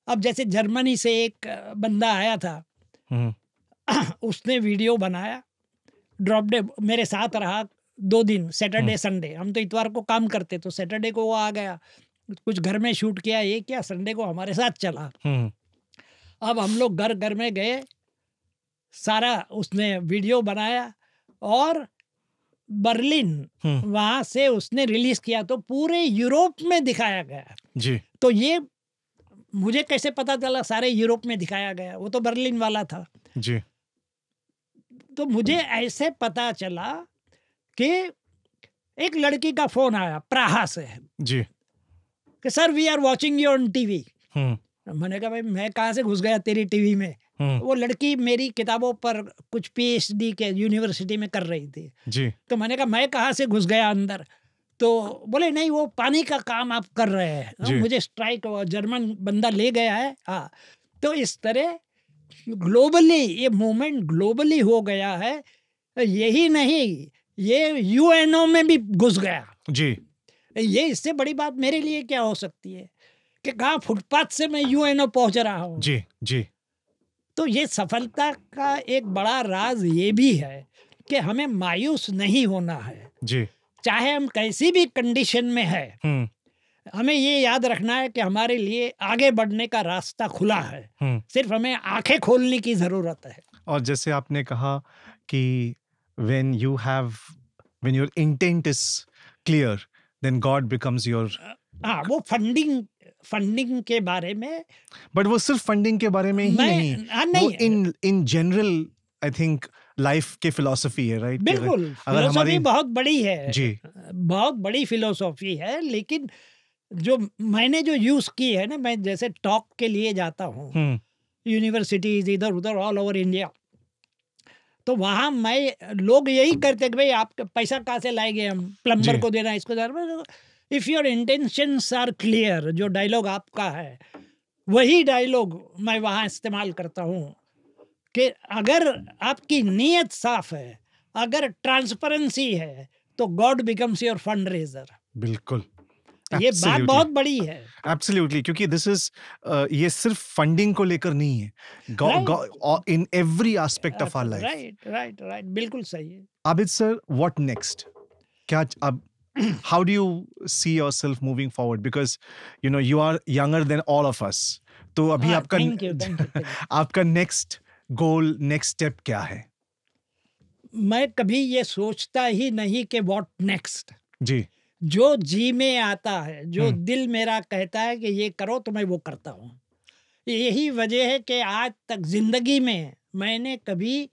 अब जैसे जर्मनी से एक बंदा आया था, उसने वीडियो बनाया, ड्रॉप डे मेरे साथ रहा 2 दिन, सैटरडे संडे। हम तो इतवार को काम करते, तो सैटरडे को वो आ गया, कुछ घर में शूट किया, ये क्या, संडे को हमारे साथ चला। अब हम लोग घर घर में गए, सारा उसने वीडियो बनाया और बर्लिन, वहां से उसने रिलीज किया तो पूरे यूरोप में दिखाया गया। जी तो ये मुझे कैसे पता चला सारे यूरोप में दिखाया गया, वो तो बर्लिन वाला था। जी तो मुझे ऐसे पता चला कि एक लड़की का फोन आया प्राहा से जी कि sir we are watching you on TV. Hmm मैंने कहा भाई मैं कहाँ से घुस गया तेरी टीवी में। वो लड़की मेरी किताबों पर कुछ पीएचडी के यूनिवर्सिटी में कर रही थी। जी तो मैंने कहा मैं कहाँ से घुस गया अंदर। तो बोले नहीं वो पानी का काम आप कर रहे हैं, मुझे स्ट्राइक जर्मन बंदा ले गया है। हाँ, तो इस तरह ग्लोबली ये मूवमेंट ग्लोबली हो गया है। यही नहीं, ये यूएनओ में भी घुस गया। जी ये इससे बड़ी बात मेरे लिए क्या हो सकती है कि कहाँ फुटपाथ से मैं यूएनओ पहुंच रहा हूँ। जी जी तो ये सफलता का एक बड़ा राज ये भी है कि हमें मायूस नहीं होना है, जी चाहे हम कैसी भी कंडीशन में है। हमें ये याद रखना है कि हमारे लिए आगे बढ़ने का रास्ता खुला है, सिर्फ हमें आंखें खोलने की जरूरत है। और जैसे आपने कहा कि when your intent is clear, then God becomes your. हाँ, वो फंडिंग के बारे में, बट वो सिर्फ फंडिंग के बारे में ही नहीं, वो in general I think life की फिलॉसफी है, राइट? बिल्कुल, अगर हमारी बहुत बड़ी है जी, बहुत बड़ी फिलोसॉफी है। लेकिन जो मैंने जो यूज की है ना, मैं जैसे टॉक के लिए जाता हूँ यूनिवर्सिटीज इधर उधर ऑल ओवर इंडिया, तो वहाँ मैं लोग यही करते कि भाई आप पैसा कहाँ से लाएंगे, हम प्लम्बर को देना, इसको देना। If your intentions are clear, जो डायलॉग आपका है वही डायलॉग मैं वहाँ इस्तेमाल करता हूँ कि अगर आपकी नीयत साफ है, अगर ट्रांसपेरेंसी है, तो God becomes your fund raiser. बिल्कुल, ये बात बहुत बड़ी है। एब्सोल्युटली, क्योंकि दिस इज ये सिर्फ फंडिंग को लेकर नहीं है, in every aspect of our life. Right, बिल्कुल सही है। Abid sir, what next? क्या अब how do you see yourself moving forward, because you are younger than all of us, तो अभी आपका thank you. आपका नेक्स्ट गोल, नेक्स्ट स्टेप क्या है? मैं कभी ये सोचता ही नहीं कि व्हाट नेक्स्ट। जी, जो जी में आता है, जो दिल मेरा कहता है कि ये करो, तो मैं वो करता हूँ। यही वजह है कि आज तक जिंदगी में मैंने कभी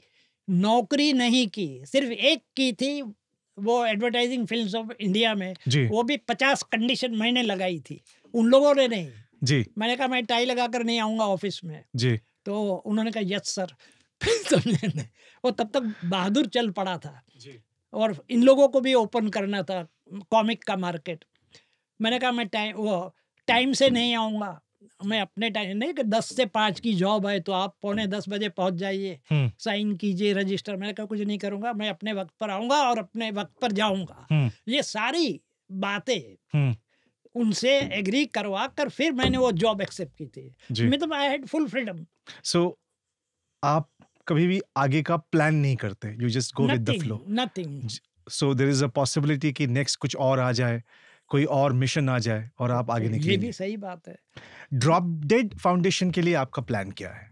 नौकरी नहीं की, सिर्फ एक की थी, वो एडवर्टाइजिंग फिल्म्स ऑफ इंडिया में, वो भी 50 कंडीशन मैंने लगाई थी, उन लोगों ने नहीं। जी, मैंने कहा मैं टाई लगा कर नहीं आऊँगा ऑफिस में। जी, तो उन्होंने कहा यस सर। वो तब तक बहादुर चल पड़ा था जी। और इन लोगों को भी ओपन करना था कॉमिक का मार्केट। मैंने कहा मैं टाइम से नहीं आऊँगा, मैं अपने टाइम नहीं कि 10 से 5 की जॉब है तो आप 9:45 बजे पहुंच जाइए, साइन कीजिए रजिस्टर। मैंने कहा कुछ नहीं करूँगा, मैं अपने वक्त पर आऊँगा और अपने वक्त पर जाऊँगा। ये सारी बातें उनसे एग्री करवा कर फिर मैंने वो जॉब एक्सेप्ट की थी। मतलब I had full freedom. So आप कभी भी आगे का प्लान नहीं करते, you just go with the flow? Nothing. So there is a possibility कि नेक्स्ट कुछ और आ जाए, कोई और मिशन आ जाए और आप आगे निकलेंगे। ये भी सही बात है। ड्रॉप डेड फाउंडेशन के लिए आपका प्लान क्या है?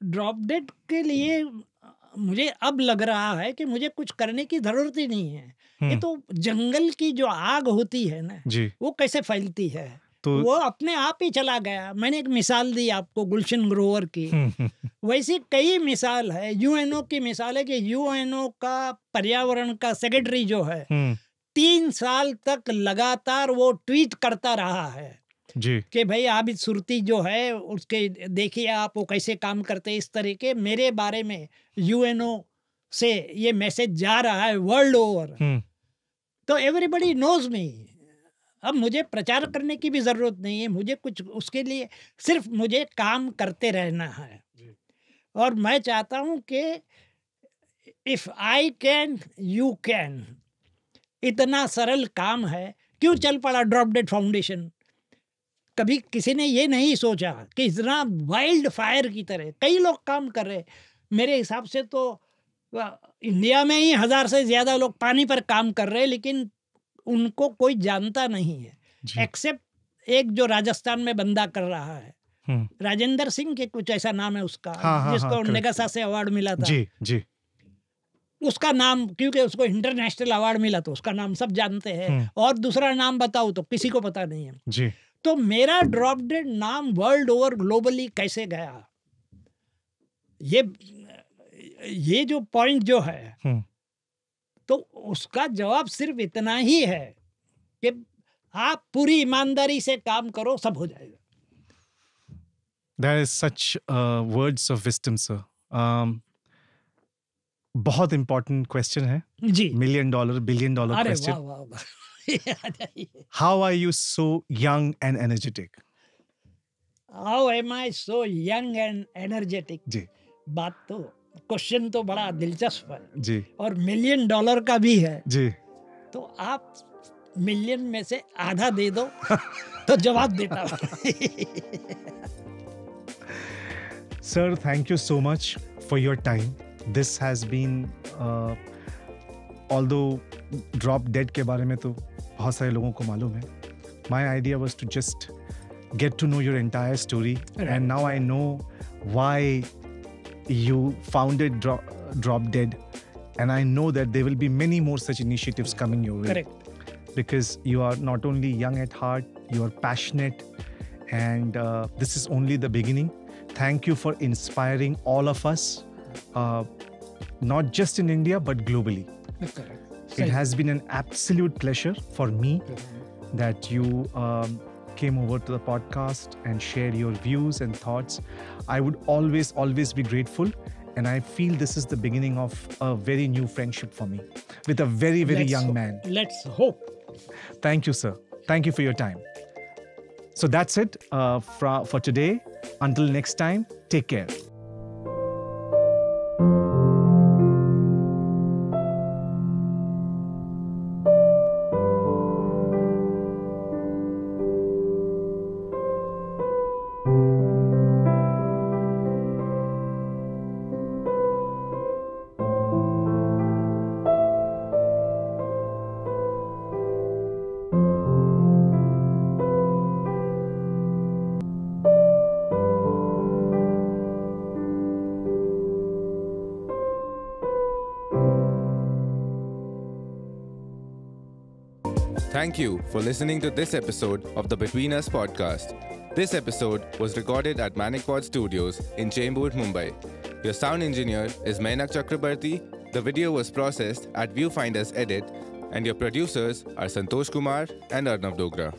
ड्रॉप डेड के लिए मुझे अब लग रहा है कि मुझे कुछ करने की जरूरत ही नहीं है। ये तो जंगल की जो आग होती है ना जी, वो कैसे फैलती है, तो वो अपने आप ही चला गया। मैंने एक मिसाल दी आपको गुलशन ग्रोवर की, वैसी कई मिसाल है। यूएनओ की मिसाल है कि यूएनओ का पर्यावरण का सेक्रेटरी जो है 3 साल तक लगातार वो ट्वीट करता रहा है जी कि भाई आबिद सुरती जो है उसके देखिए आप वो कैसे काम करते हैं। इस तरह के मेरे बारे में यूएनओ से ये मैसेज जा रहा है वर्ल्ड ओवर, तो एवरीबडी नोज मी। अब मुझे प्रचार करने की भी जरूरत नहीं है, मुझे कुछ उसके लिए सिर्फ मुझे काम करते रहना है। और मैं चाहता हूँ कि if I can you can, इतना सरल काम है। क्यों चल पड़ा ड्रॉप डेड फाउंडेशन? कभी किसी ने ये नहीं सोचा कि इतना वाइल्ड फायर की तरह कई लोग काम कर रहे। मेरे हिसाब से तो इंडिया में ही 1000 से ज्यादा लोग पानी पर काम कर रहे हैं, लेकिन उनको कोई जानता नहीं है एक्सेप्ट एक जो राजस्थान में बंदा कर रहा है, राजेंद्र सिंह के कुछ ऐसा नाम है उसका, जिसको नेगासा से अवार्ड मिला था। जी जी। उसका नाम, क्योंकि उसको इंटरनेशनल अवार्ड मिला तो उसका नाम सब जानते हैं, और दूसरा नाम बताओ तो किसी को पता नहीं है। जी, तो मेरा ड्रॉप डेड नाम वर्ल्ड ओवर ग्लोबली कैसे गया, ये जो पॉइंट जो है, तो उसका जवाब सिर्फ इतना ही है कि आप पूरी ईमानदारी से काम करो, सब हो जाएगा। That is such words of wisdom, sir. बहुत important question है, जी, $1 million, $1 billion अरे question. वाह वाह वाह। आ जाइए। How are you so young and energetic? How am I so young and energetic? जी, बात तो, क्वेश्चन तो बड़ा दिलचस्प है जी, और $1 million का भी है, जी. तो आप मिलियन में से आधा दे दो तो जवाब देता हूँ। Sir, thank you so much for your time. This has been, although Drop Dead के बारे में तो बहुत सारे लोगों को मालूम है. My idea was to just get to know your entire story, and now I know why you founded Drop Dead, and I know that there will be many more such initiatives coming your way. Correct. Because you are not only young at heart, you are passionate, and this is only the beginning. Thank you for inspiring all of us, not just in India, but globally. Correct. It has been an absolute pleasure for me that you came over to the podcast and shared your views and thoughts. I would always be grateful, and I feel this is the beginning of a very new friendship for me with a very young man. Let's hope. Thank you, sir. Thank you for your time. So that's it for today. Until next time, take care. Thank you for listening to this episode of the Between Us podcast. This episode was recorded at Manicpod Studios in Chembur, Mumbai. Your sound engineer is Mainak Chakrabarti. The video was processed at Viewfinder's Edit, and your producers are Santosh Kumar and Arnav Dogra.